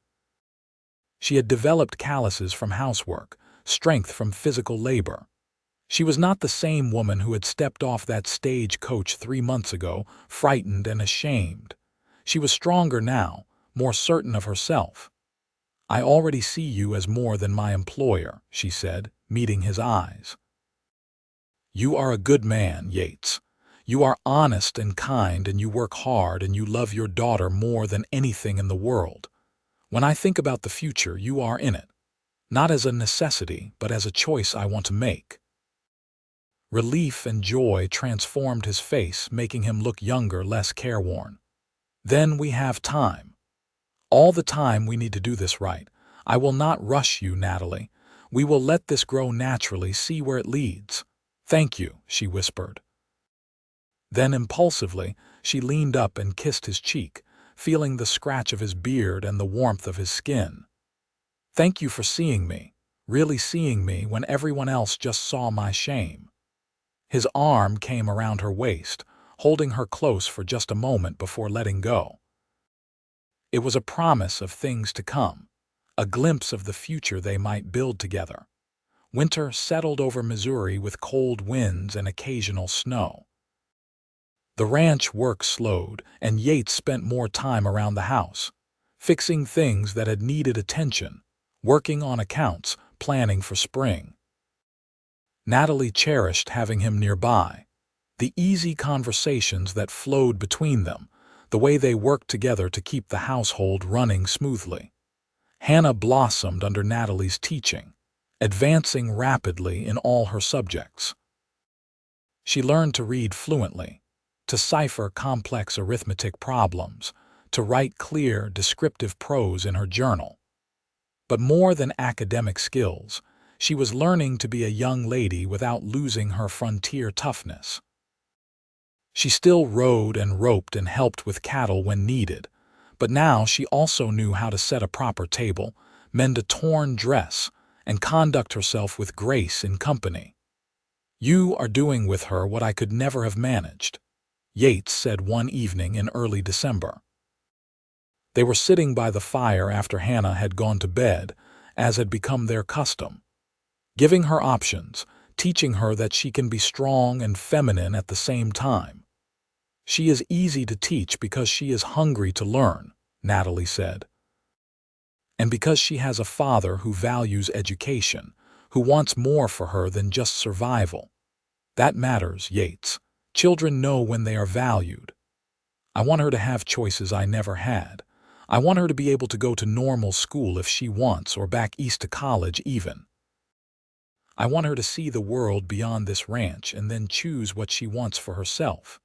She had developed calluses from housework, strength from physical labor. She was not the same woman who had stepped off that stagecoach 3 months ago, frightened and ashamed. She was stronger now, more certain of herself. I already see you as more than my employer, she said, meeting his eyes. You are a good man, Yates. You are honest and kind and you work hard and you love your daughter more than anything in the world. When I think about the future, you are in it. Not as a necessity, but as a choice I want to make. Relief and joy transformed his face, making him look younger, less careworn. Then we have time. All the time we need to do this right. I will not rush you, Natalie. We will let this grow naturally, see where it leads. Thank you, she whispered. Then impulsively, she leaned up and kissed his cheek, feeling the scratch of his beard and the warmth of his skin. Thank you for seeing me, really seeing me when everyone else just saw my shame. His arm came around her waist, holding her close for just a moment before letting go. It was a promise of things to come, a glimpse of the future they might build together. Winter settled over Missouri with cold winds and occasional snow. The ranch work slowed, and Yates spent more time around the house, fixing things that had needed attention, working on accounts, planning for spring. Natalie cherished having him nearby, the easy conversations that flowed between them, the way they worked together to keep the household running smoothly. Hannah blossomed under Natalie's teaching, advancing rapidly in all her subjects. She learned to read fluently, to cipher complex arithmetic problems, to write clear, descriptive prose in her journal. But more than academic skills, she was learning to be a young lady without losing her frontier toughness. She still rode and roped and helped with cattle when needed, but now she also knew how to set a proper table, mend a torn dress, and conduct herself with grace in company. You are doing with her what I could never have managed, Yates said one evening in early December. They were sitting by the fire after Hannah had gone to bed, as had become their custom, giving her options, teaching her that she can be strong and feminine at the same time. She is easy to teach because she is hungry to learn, Natalie said. And because she has a father who values education, who wants more for her than just survival. That matters, Yates. Children know when they are valued. I want her to have choices I never had. I want her to be able to go to normal school if she wants, or back east to college even. I want her to see the world beyond this ranch and then choose what she wants for herself.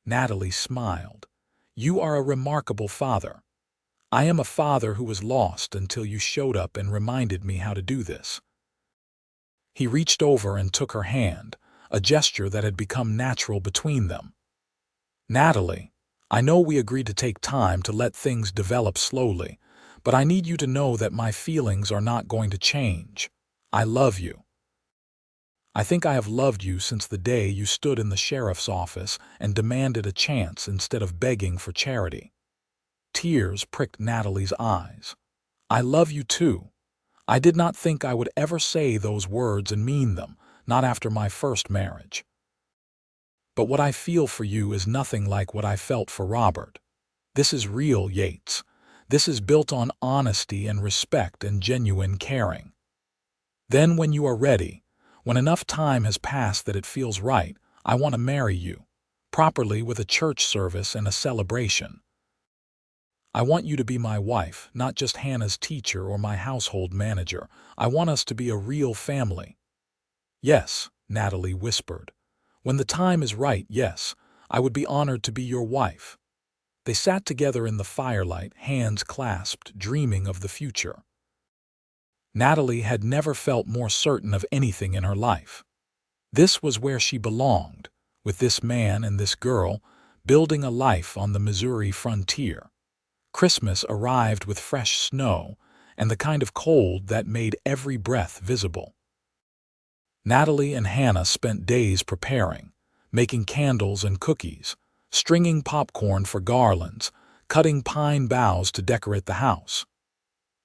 Natalie smiled. You are a remarkable father. I am a father who was lost until you showed up and reminded me how to do this. He reached over and took her hand, a gesture that had become natural between them. "Natalie, I know we agreed to take time to let things develop slowly, but I need you to know that my feelings are not going to change. I love you. I think I have loved you since the day you stood in the sheriff's office and demanded a chance instead of begging for charity." Tears pricked Natalie's eyes. "I love you too. I did not think I would ever say those words and mean them, not after my first marriage. But what I feel for you is nothing like what I felt for Robert. This is real, Yates. This is built on honesty and respect and genuine caring. Then when you are ready, when enough time has passed that it feels right, I want to marry you, properly with a church service and a celebration. I want you to be my wife, not just Hannah's teacher or my household manager. I want us to be a real family." "Yes," Natalie whispered. "When the time is right, yes, I would be honored to be your wife." They sat together in the firelight, hands clasped, dreaming of the future. Natalie had never felt more certain of anything in her life. This was where she belonged, with this man and this girl, building a life on the Missouri frontier. Christmas arrived with fresh snow and the kind of cold that made every breath visible. Natalie and Hannah spent days preparing, making candles and cookies, stringing popcorn for garlands, cutting pine boughs to decorate the house.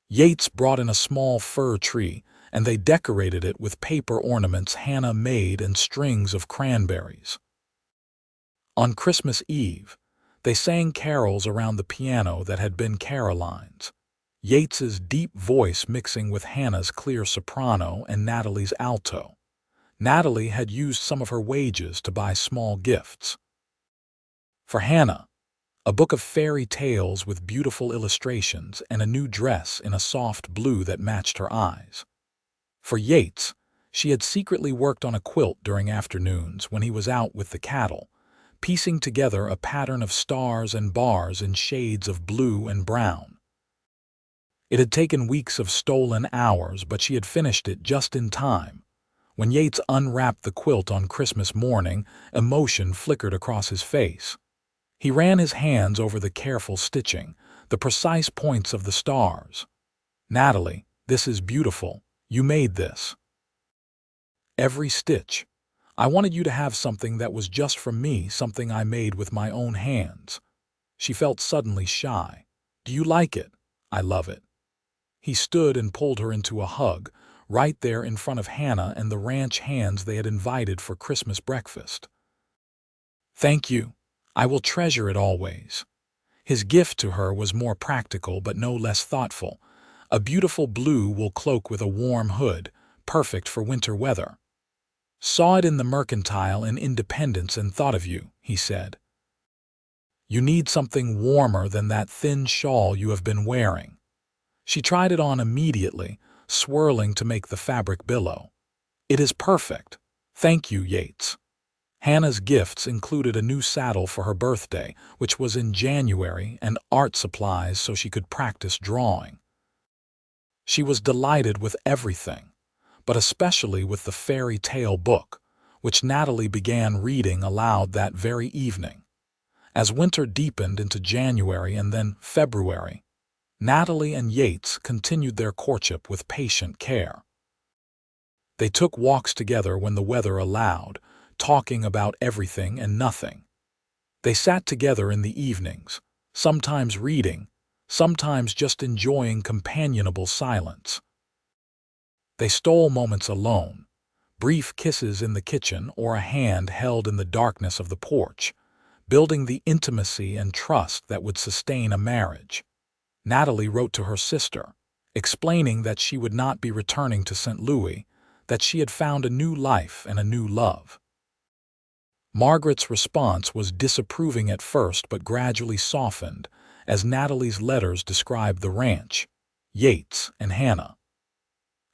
Yates brought in a small fir tree, and they decorated it with paper ornaments Hannah made and strings of cranberries. On Christmas Eve, they sang carols around the piano that had been Caroline's, Yates's deep voice mixing with Hannah's clear soprano and Natalie's alto. Natalie had used some of her wages to buy small gifts. For Hannah, a book of fairy tales with beautiful illustrations and a new dress in a soft blue that matched her eyes. For Yates, she had secretly worked on a quilt during afternoons when he was out with the cattle, piecing together a pattern of stars and bars in shades of blue and brown. It had taken weeks of stolen hours, but she had finished it just in time. When Yates unwrapped the quilt on Christmas morning, emotion flickered across his face. He ran his hands over the careful stitching, the precise points of the stars. "Natalie, this is beautiful. You made this. Every stitch. I wanted you to have something that was just from me, something I made with my own hands." She felt suddenly shy. "Do you like it?" "I love it." He stood and pulled her into a hug, right there in front of Hannah and the ranch hands they had invited for Christmas breakfast. "Thank you. I will treasure it always." His gift to her was more practical but no less thoughtful. A beautiful blue wool cloak with a warm hood, perfect for winter weather. "Saw it in the Mercantile in Independence and thought of you," he said. "You need something warmer than that thin shawl you have been wearing." She tried it on immediately, swirling to make the fabric billow. "It is perfect. Thank you, Yates." Hannah's gifts included a new saddle for her birthday, which was in January, and art supplies so she could practice drawing. She was delighted with everything, but especially with the fairy tale book, which Natalie began reading aloud that very evening. As winter deepened into January and then February, Natalie and Yates continued their courtship with patient care. They took walks together when the weather allowed, talking about everything and nothing. They sat together in the evenings, sometimes reading, sometimes just enjoying companionable silence. They stole moments alone, brief kisses in the kitchen or a hand held in the darkness of the porch, building the intimacy and trust that would sustain a marriage. Natalie wrote to her sister, explaining that she would not be returning to St. Louis, that she had found a new life and a new love. Margaret's response was disapproving at first but gradually softened as Natalie's letters described the ranch, Yates, and Hannah.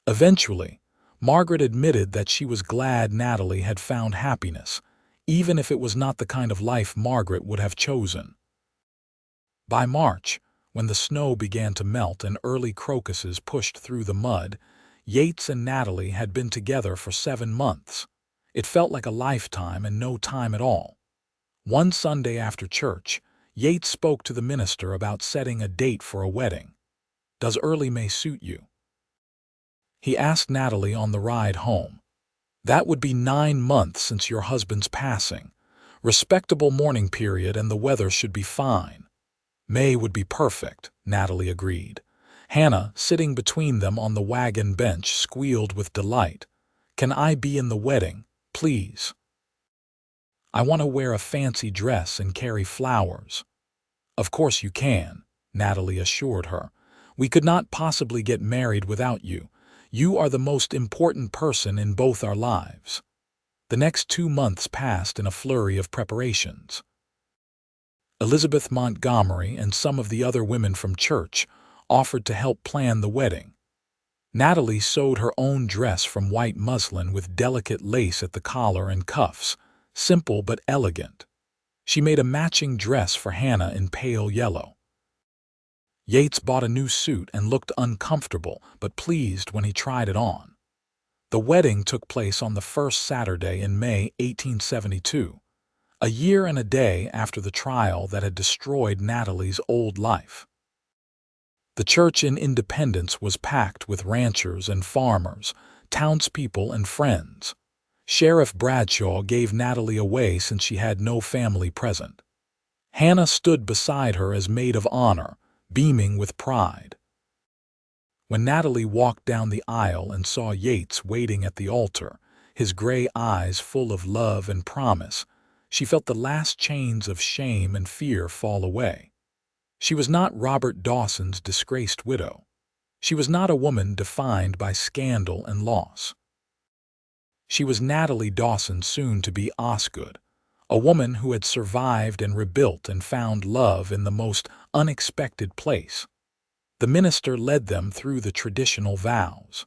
Eventually, Margaret admitted that she was glad Natalie had found happiness, even if it was not the kind of life Margaret would have chosen. By March, when the snow began to melt and early crocuses pushed through the mud, Yates and Natalie had been together for 7 months. It felt like a lifetime and no time at all. One Sunday after church, Yates spoke to the minister about setting a date for a wedding. "Does early May suit you?" he asked Natalie on the ride home. "That would be 9 months since your husband's passing. Respectable mourning period and the weather should be fine." "May would be perfect," Natalie agreed. Hannah, sitting between them on the wagon bench, squealed with delight. "Can I be in the wedding, please? I want to wear a fancy dress and carry flowers." "Of course you can," Natalie assured her. "We could not possibly get married without you. You are the most important person in both our lives." The next 2 months passed in a flurry of preparations. Elizabeth Montgomery and some of the other women from church offered to help plan the wedding. Natalie sewed her own dress from white muslin with delicate lace at the collar and cuffs, simple but elegant. She made a matching dress for Hannah in pale yellow. Yates bought a new suit and looked uncomfortable but pleased when he tried it on. The wedding took place on the first Saturday in May 1872, a year and a day after the trial that had destroyed Natalie's old life. The church in Independence was packed with ranchers and farmers, townspeople and friends. Sheriff Bradshaw gave Natalie away since she had no family present. Hannah stood beside her as maid of honor, beaming with pride. When Natalie walked down the aisle and saw Yates waiting at the altar, his gray eyes full of love and promise, she felt the last chains of shame and fear fall away. She was not Robert Dawson's disgraced widow. She was not a woman defined by scandal and loss. She was Natalie Dawson, soon-to-be Osgood, a woman who had survived and rebuilt and found love in the most unexpected place. The minister led them through the traditional vows.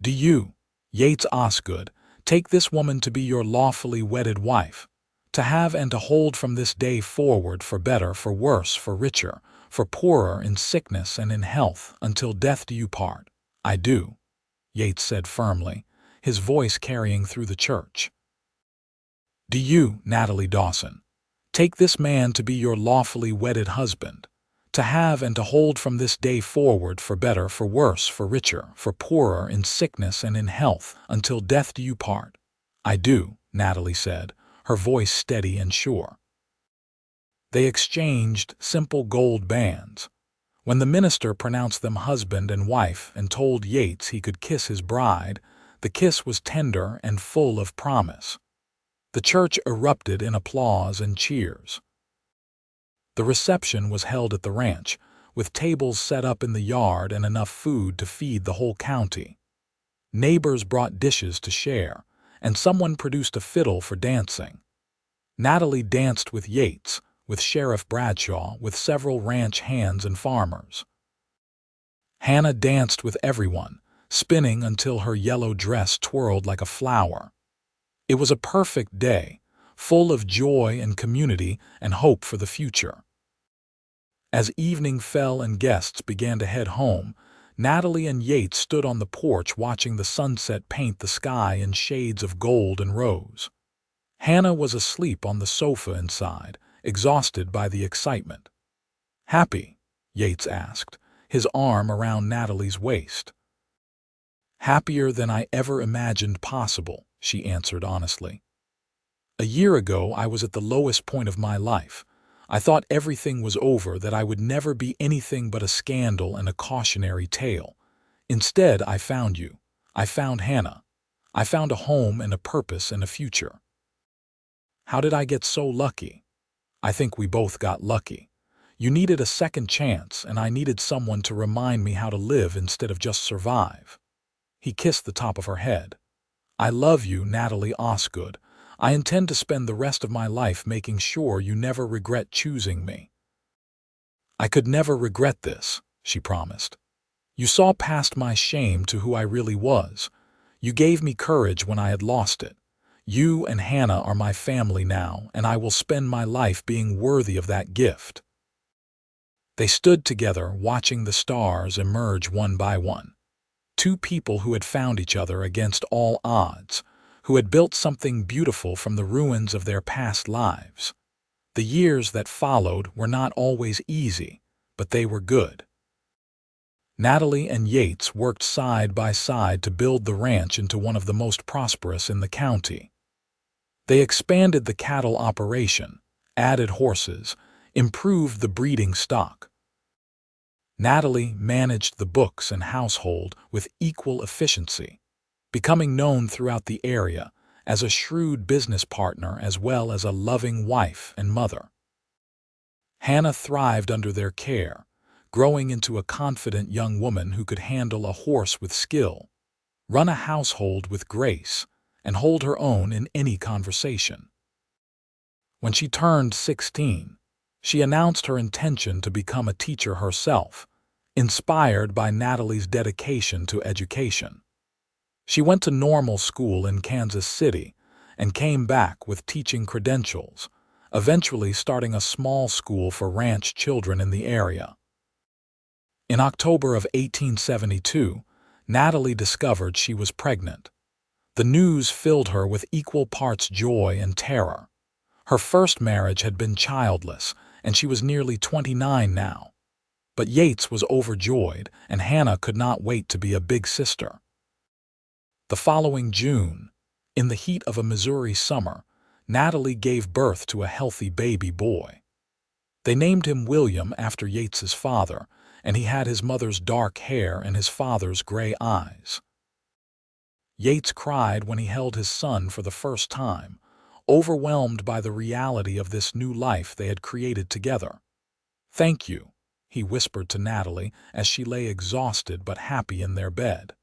"Do you, Yates Osgood, take this woman to be your lawfully wedded wife, to have and to hold from this day forward for better, for worse, for richer, for poorer, in sickness and in health, until death do you part?" "I do," Yates said firmly, his voice carrying through the church. "Do you, Natalie Dawson, take this man to be your lawfully wedded husband, to have and to hold from this day forward for better, for worse, for richer, for poorer, in sickness and in health, until death do you part?" "I do," Natalie said, her voice steady and sure. They exchanged simple gold bands. When the minister pronounced them husband and wife and told Yates he could kiss his bride, the kiss was tender and full of promise. The church erupted in applause and cheers. The reception was held at the ranch, with tables set up in the yard and enough food to feed the whole county. Neighbors brought dishes to share, and someone produced a fiddle for dancing. Natalie danced with Yates, with Sheriff Bradshaw, with several ranch hands and farmers. Hannah danced with everyone, spinning until her yellow dress twirled like a flower. It was a perfect day, full of joy and community and hope for the future. As evening fell and guests began to head home, Natalie and Yates stood on the porch watching the sunset paint the sky in shades of gold and rose. Hannah was asleep on the sofa inside, exhausted by the excitement. "Happy?" Yates asked, his arm around Natalie's waist. "Happier than I ever imagined possible," she answered honestly. "A year ago I was at the lowest point of my life. I thought everything was over, that I would never be anything but a scandal and a cautionary tale. Instead, I found you. I found Hannah. I found a home and a purpose and a future." "How did I get so lucky?" "I think we both got lucky. You needed a second chance, and I needed someone to remind me how to live instead of just survive." He kissed the top of her head. "I love you, Natalie Osgood. I intend to spend the rest of my life making sure you never regret choosing me." "I could never regret this," she promised. "You saw past my shame to who I really was. You gave me courage when I had lost it. You and Hannah are my family now, and I will spend my life being worthy of that gift." They stood together, watching the stars emerge one by one. Two people who had found each other against all odds, who had built something beautiful from the ruins of their past lives. The years that followed were not always easy, but they were good. Natalie and Yates worked side by side to build the ranch into one of the most prosperous in the county. They expanded the cattle operation, added horses, improved the breeding stock. Natalie managed the books and household with equal efficiency, becoming known throughout the area as a shrewd business partner as well as a loving wife and mother. Hannah thrived under their care, growing into a confident young woman who could handle a horse with skill, run a household with grace, and hold her own in any conversation. When she turned 16, she announced her intention to become a teacher herself, inspired by Natalie's dedication to education. She went to normal school in Kansas City and came back with teaching credentials, eventually starting a small school for ranch children in the area. In October of 1872, Natalie discovered she was pregnant. The news filled her with equal parts joy and terror. Her first marriage had been childless, and she was nearly 29 now. But Yates was overjoyed, and Hannah could not wait to be a big sister. The following June, in the heat of a Missouri summer, Natalie gave birth to a healthy baby boy. They named him William after Yates's father, and he had his mother's dark hair and his father's gray eyes. Yates cried when he held his son for the first time, overwhelmed by the reality of this new life they had created together. "Thank you," he whispered to Natalie as she lay exhausted but happy in their bed.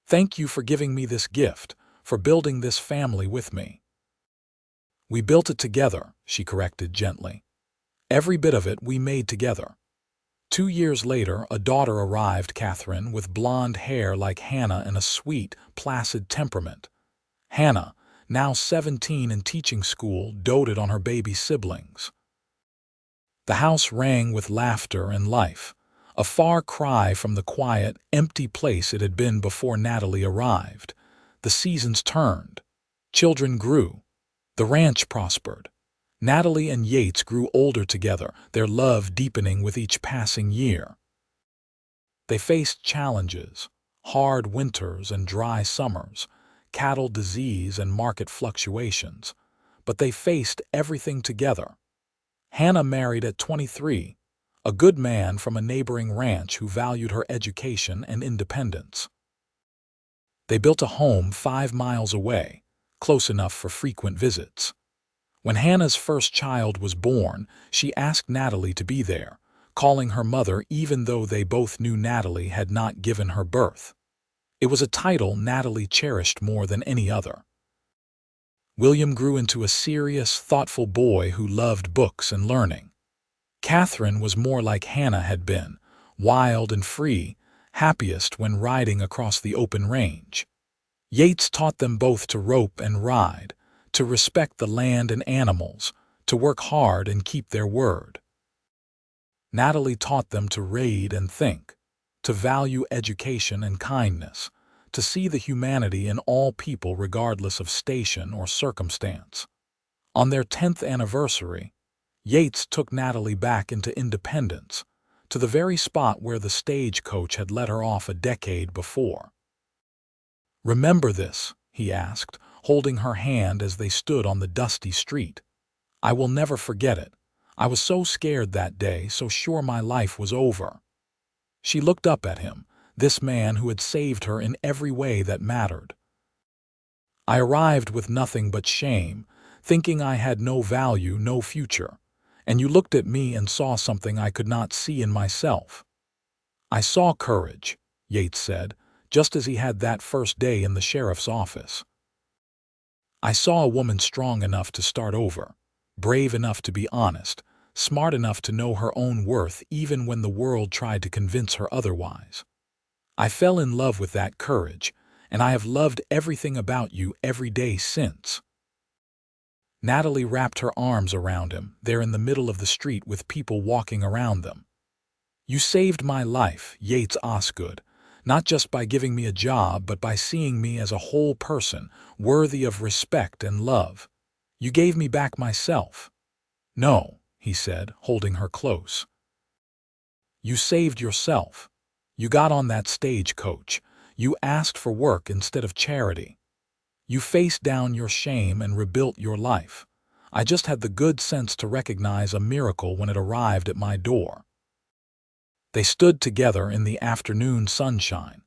"Thank you for giving me this gift, for building this family with me." "We built it together," she corrected gently. "Every bit of it we made together." 2 years later, a daughter arrived, Catherine, with blonde hair like Hannah and a sweet, placid temperament. Hannah, now 17 and teaching school, doted on her baby siblings. The house rang with laughter and life, a far cry from the quiet, empty place it had been before Natalie arrived. The seasons turned. Children grew. The ranch prospered. Natalie and Yates grew older together, their love deepening with each passing year. They faced challenges, hard winters and dry summers, cattle disease and market fluctuations, but they faced everything together. Hannah married at 23, a good man from a neighboring ranch who valued her education and independence. They built a home 5 miles away, close enough for frequent visits. When Hannah's first child was born, she asked Natalie to be there, calling her mother even though they both knew Natalie had not given her birth. It was a title Natalie cherished more than any other. William grew into a serious, thoughtful boy who loved books and learning. Catherine was more like Hannah had been, wild and free, happiest when riding across the open range. Yates taught them both to rope and ride, to respect the land and animals, to work hard and keep their word. Natalie taught them to read and think, to value education and kindness, to see the humanity in all people regardless of station or circumstance. On their 10th anniversary, Yates took Natalie back into independence, to the very spot where the stagecoach had let her off a decade before. "Remember this?" he asked, holding her hand as they stood on the dusty street. "I will never forget it. I was so scared that day, so sure my life was over." She looked up at him, this man who had saved her in every way that mattered. "I arrived with nothing but shame, thinking I had no value, no future, and you looked at me and saw something I could not see in myself." "I saw courage," Yates said, just as he had that first day in the sheriff's office. "I saw a woman strong enough to start over, brave enough to be honest, smart enough to know her own worth even when the world tried to convince her otherwise. I fell in love with that courage, and I have loved everything about you every day since." Natalie wrapped her arms around him, there in the middle of the street with people walking around them. "You saved my life, Yates Osgood, not just by giving me a job, but by seeing me as a whole person, worthy of respect and love. You gave me back myself." "No," he said, holding her close. "You saved yourself. You got on that stagecoach. You asked for work instead of charity. You faced down your shame and rebuilt your life. I just had the good sense to recognize a miracle when it arrived at my door." They stood together in the afternoon sunshine,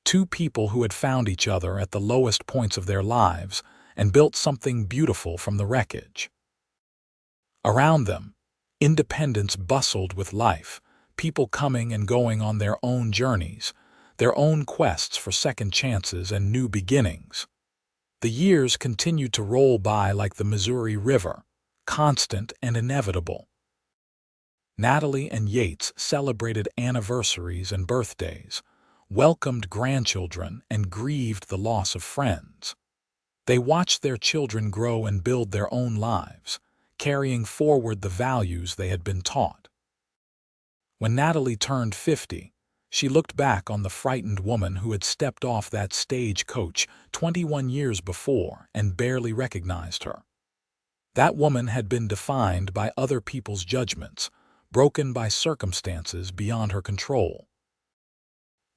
two people who had found each other at the lowest points of their lives and built something beautiful from the wreckage. Around them, Independence bustled with life, people coming and going on their own journeys, their own quests for second chances and new beginnings. The years continued to roll by like the Missouri River, constant and inevitable. Natalie and Yates celebrated anniversaries and birthdays, welcomed grandchildren, and grieved the loss of friends. They watched their children grow and build their own lives, carrying forward the values they had been taught. When Natalie turned 50, she looked back on the frightened woman who had stepped off that stagecoach 21 years before and barely recognized her. That woman had been defined by other people's judgments, broken by circumstances beyond her control.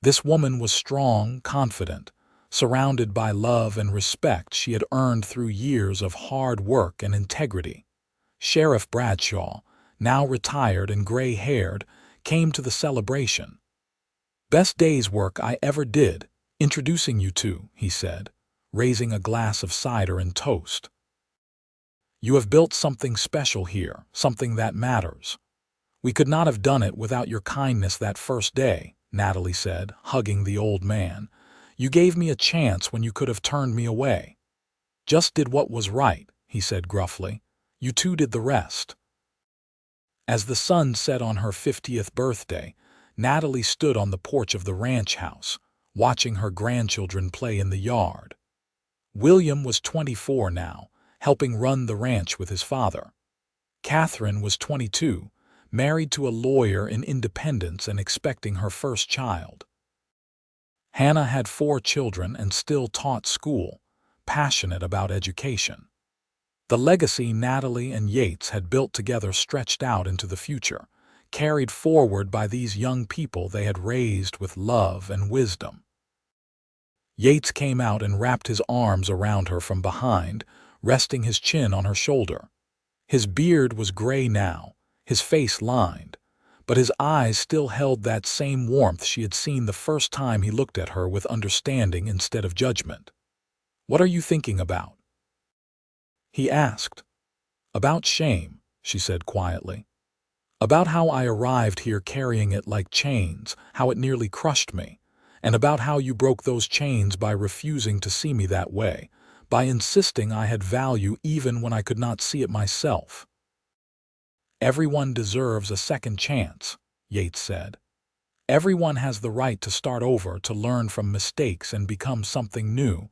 This woman was strong, confident, surrounded by love and respect she had earned through years of hard work and integrity. Sheriff Bradshaw, now retired and gray-haired, came to the celebration. "Best day's work I ever did, introducing you to," he said, raising a glass of cider and toast. "You have built something special here, something that matters. We could not have done it without your kindness that first day," Natalie said, hugging the old man. "You gave me a chance when you could have turned me away." "Just did what was right," he said gruffly. "You two did the rest." As the sun set on her 50th birthday, Natalie stood on the porch of the ranch house, watching her grandchildren play in the yard. William was 24 now, helping run the ranch with his father. Catherine was 22, married to a lawyer in Independence and expecting her first child. Hannah had 4 children and still taught school, passionate about education. The legacy Natalie and Yates had built together stretched out into the future, carried forward by these young people they had raised with love and wisdom. Yates came out and wrapped his arms around her from behind, resting his chin on her shoulder. His beard was gray now, his face lined, but his eyes still held that same warmth she had seen the first time he looked at her, with understanding instead of judgment. "What are you thinking about?" he asked. "About shame," she said quietly. "About how I arrived here carrying it like chains, how it nearly crushed me, and about how you broke those chains by refusing to see me that way, by insisting I had value even when I could not see it myself." "Everyone deserves a second chance," Yates said. "Everyone has the right to start over, to learn from mistakes and become something new.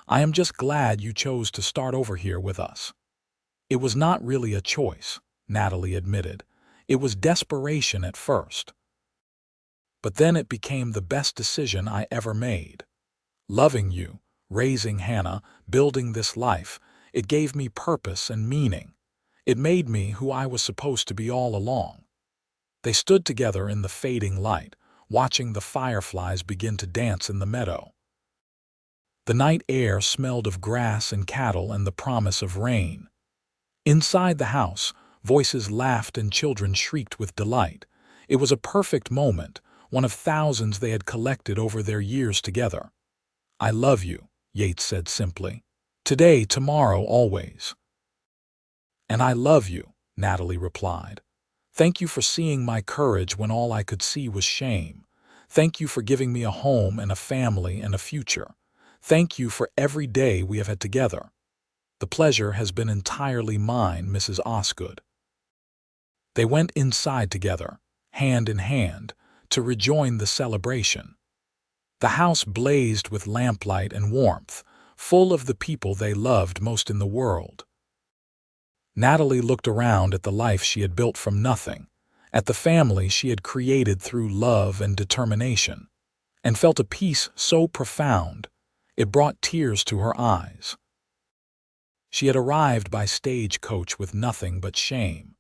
I am just glad you chose to start over here with us." "It was not really a choice," Natalie admitted. "It was desperation at first. But then it became the best decision I ever made. Loving you, raising Hannah, building this life, it gave me purpose and meaning. It made me who I was supposed to be all along." They stood together in the fading light, watching the fireflies begin to dance in the meadow. The night air smelled of grass and cattle and the promise of rain. Inside the house, voices laughed and children shrieked with delight. It was a perfect moment, one of thousands they had collected over their years together. "I love you," Yates said simply. "Today, tomorrow, always." "And I love you," Natalie replied. "Thank you for seeing my courage when all I could see was shame. Thank you for giving me a home and a family and a future. Thank you for every day we have had together. The pleasure has been entirely mine, Mrs. Osgood." They went inside together, hand in hand, to rejoin the celebration. The house blazed with lamplight and warmth, full of the people they loved most in the world. Natalie looked around at the life she had built from nothing, at the family she had created through love and determination. and felt a peace so profound it brought tears to her eyes. She had arrived by stagecoach with nothing but shame.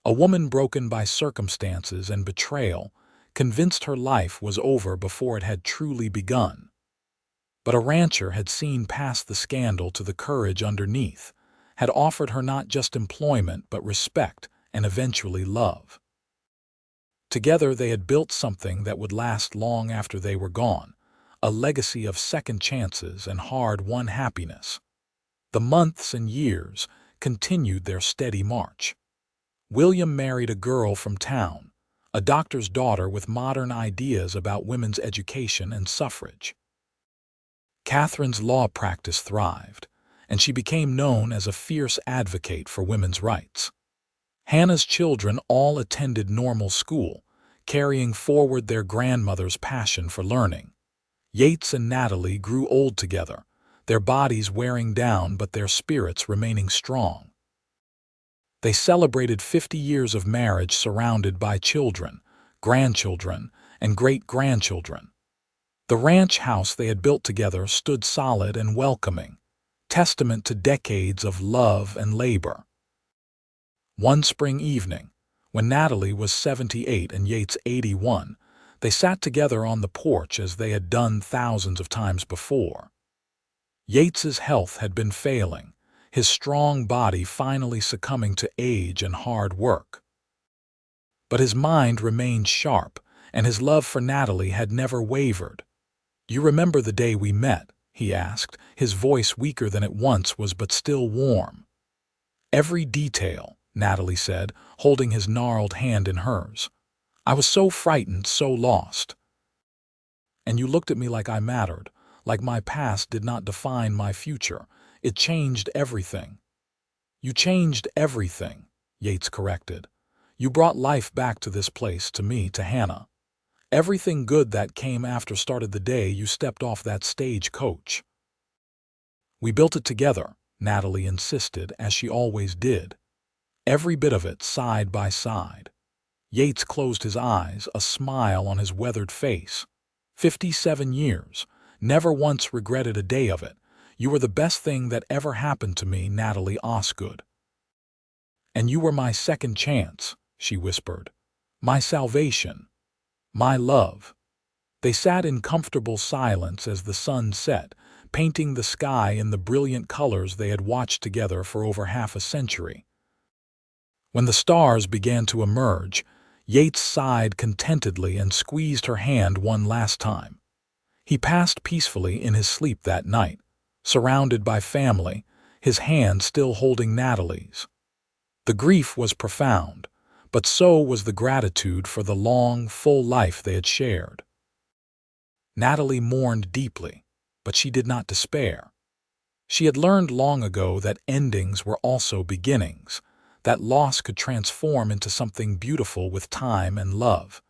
A woman broken by circumstances and betrayal, convinced her life was over before it had truly begun. But a rancher had seen past the scandal to the courage underneath, had offered her not just employment but respect and eventually love. Together they had built something that would last long after they were gone, a legacy of second chances and hard-won happiness. The months and years continued their steady march. William married a girl from town, a doctor's daughter with modern ideas about women's education and suffrage. Catherine's law practice thrived, and she became known as a fierce advocate for women's rights. Hannah's children all attended normal school, carrying forward their grandmother's passion for learning. Yates and Natalie grew old together, their bodies wearing down but their spirits remaining strong. They celebrated 50 years of marriage surrounded by children, grandchildren, and great-grandchildren. The ranch house they had built together stood solid and welcoming, testament to decades of love and labor. One spring evening, when Natalie was 78 and Yates 81, they sat together on the porch as they had done thousands of times before. Yates's health had been failing, his strong body finally succumbing to age and hard work. But his mind remained sharp, and his love for Natalie had never wavered. "You remember the day we met?" he asked, his voice weaker than it once was but still warm. "Every detail," Natalie said, holding his gnarled hand in hers. "I was so frightened, so lost. And you looked at me like I mattered, like my past did not define my future. It changed everything." "You changed everything," Yates corrected. "You brought life back to this place, to me, to Hannah. Everything good that came after started the day you stepped off that stagecoach." "We built it together," Natalie insisted, as she always did. "Every bit of it, side by side." Yates closed his eyes, a smile on his weathered face. 57 years, never once regretted a day of it. "You were the best thing that ever happened to me, Natalie Osgood." "And you were my second chance," she whispered. "My salvation. My love." They sat in comfortable silence as the sun set, painting the sky in the brilliant colors they had watched together for over half a century. When the stars began to emerge, Yates sighed contentedly and squeezed her hand one last time. He passed peacefully in his sleep that night, surrounded by family, his hand still holding Natalie's. The grief was profound, but so was the gratitude for the long, full life they had shared. Natalie mourned deeply, but she did not despair. She had learned long ago that endings were also beginnings, that loss could transform into something beautiful with time and love.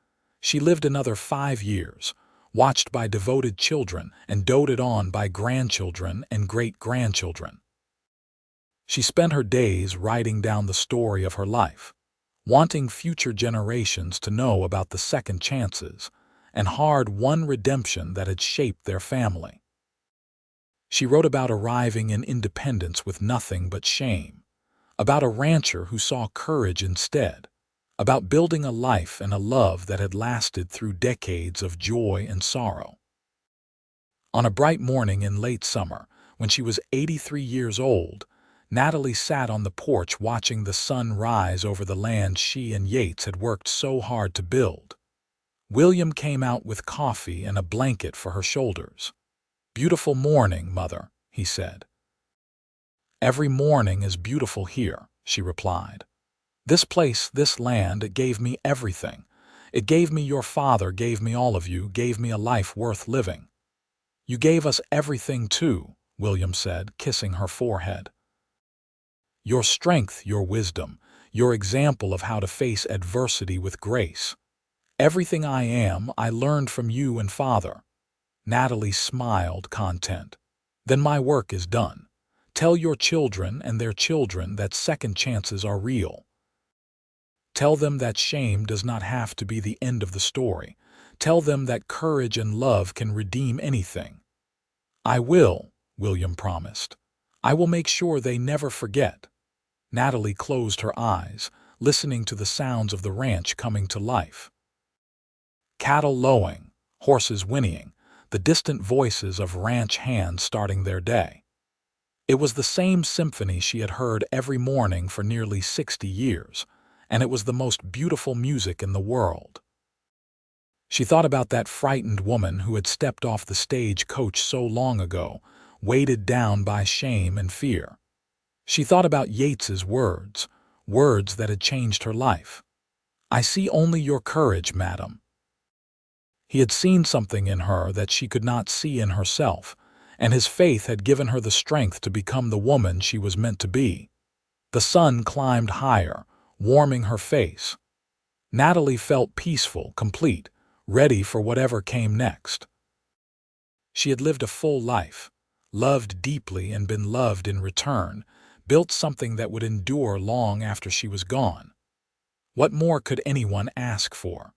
She lived another 5 years, watched by devoted children and doted on by grandchildren and great-grandchildren. She spent her days writing down the story of her life, wanting future generations to know about the second chances and hard-won redemption that had shaped their family. She wrote about arriving in independence with nothing but shame, about a rancher who saw courage instead, about building a life and a love that had lasted through decades of joy and sorrow. On a bright morning in late summer, when she was 83 years old, Natalie sat on the porch watching the sun rise over the land she and Yates had worked so hard to build. William came out with coffee and a blanket for her shoulders. "Beautiful morning, Mother," he said. "Every morning is beautiful here," she replied. "This place, this land, it gave me everything. It gave me your father, gave me all of you, gave me a life worth living." "You gave us everything too," William said, kissing her forehead. "Your strength, your wisdom, your example of how to face adversity with grace. Everything I am, I learned from you and Father." Natalie smiled, content. "Then my work is done. Tell your children and their children that second chances are real. Tell them that shame does not have to be the end of the story. Tell them that courage and love can redeem anything." "I will," William promised. "I will make sure they never forget." Natalie closed her eyes, listening to the sounds of the ranch coming to life. Cattle lowing, horses whinnying, the distant voices of ranch hands starting their day. It was the same symphony she had heard every morning for nearly 60 years, and it was the most beautiful music in the world. She thought about that frightened woman who had stepped off the stagecoach so long ago, weighted down by shame and fear. She thought about Yates's words, words that had changed her life. "I see only your courage, madam." He had seen something in her that she could not see in herself, and his faith had given her the strength to become the woman she was meant to be. The sun climbed higher, warming her face. Natalie felt peaceful, complete, ready for whatever came next. She had lived a full life, loved deeply and been loved in return, built something that would endure long after she was gone. What more could anyone ask for?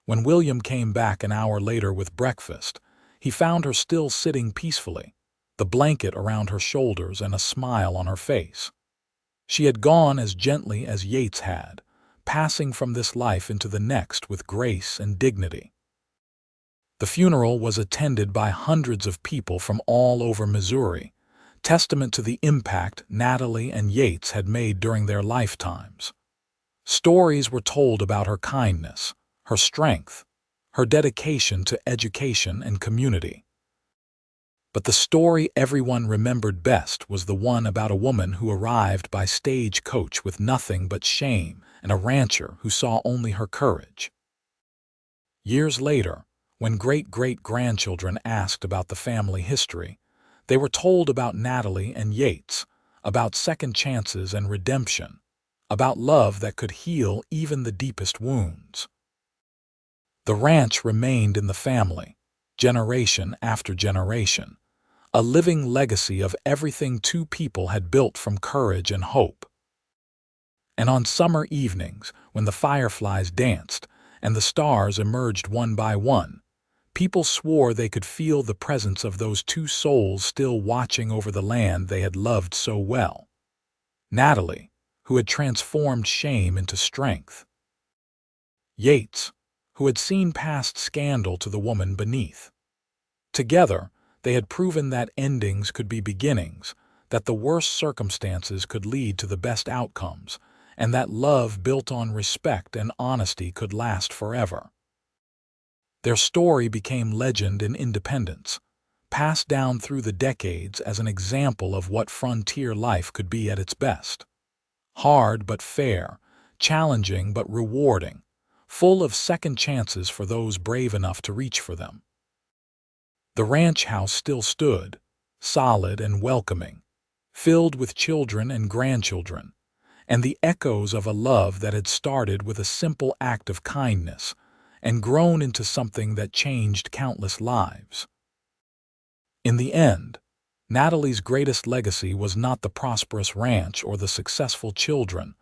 When William came back an hour later with breakfast, he found her still sitting peacefully, the blanket around her shoulders and a smile on her face. She had gone as gently as Yates had, passing from this life into the next with grace and dignity. The funeral was attended by hundreds of people from all over Missouri, testament to the impact Natalie and Yates had made during their lifetimes. Stories were told about her kindness, her strength, her dedication to education and community. But the story everyone remembered best was the one about a woman who arrived by stagecoach with nothing but shame and a rancher who saw only her courage. Years later, when great-great-grandchildren asked about the family history, they were told about Natalie and Yates, about second chances and redemption, about love that could heal even the deepest wounds. The ranch remained in the family, generation after generation, a living legacy of everything two people had built from courage and hope. And on summer evenings, when the fireflies danced and the stars emerged one by one, people swore they could feel the presence of those two souls still watching over the land they had loved so well. Natalie, who had transformed shame into strength. Yates, who had seen past scandal to the woman beneath. Together, they had proven that endings could be beginnings, that the worst circumstances could lead to the best outcomes, and that love built on respect and honesty could last forever. Their story became legend in Independence, passed down through the decades as an example of what frontier life could be at its best. Hard but fair, challenging but rewarding, full of second chances for those brave enough to reach for them. The ranch house still stood, solid and welcoming, filled with children and grandchildren, and the echoes of a love that had started with a simple act of kindness and grown into something that changed countless lives. In the end, Natalie's greatest legacy was not the prosperous ranch or the successful children,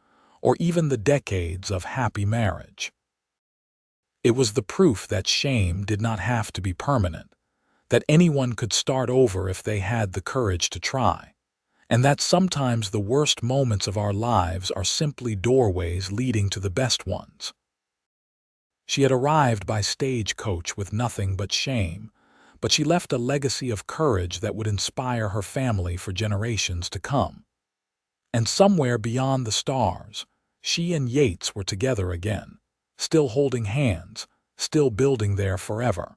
or even the decades of happy marriage. It was the proof that shame did not have to be permanent, that anyone could start over if they had the courage to try, and that sometimes the worst moments of our lives are simply doorways leading to the best ones. She had arrived by stagecoach with nothing but shame, but she left a legacy of courage that would inspire her family for generations to come. And somewhere beyond the stars, she and Yates were together again, still holding hands, still building there forever.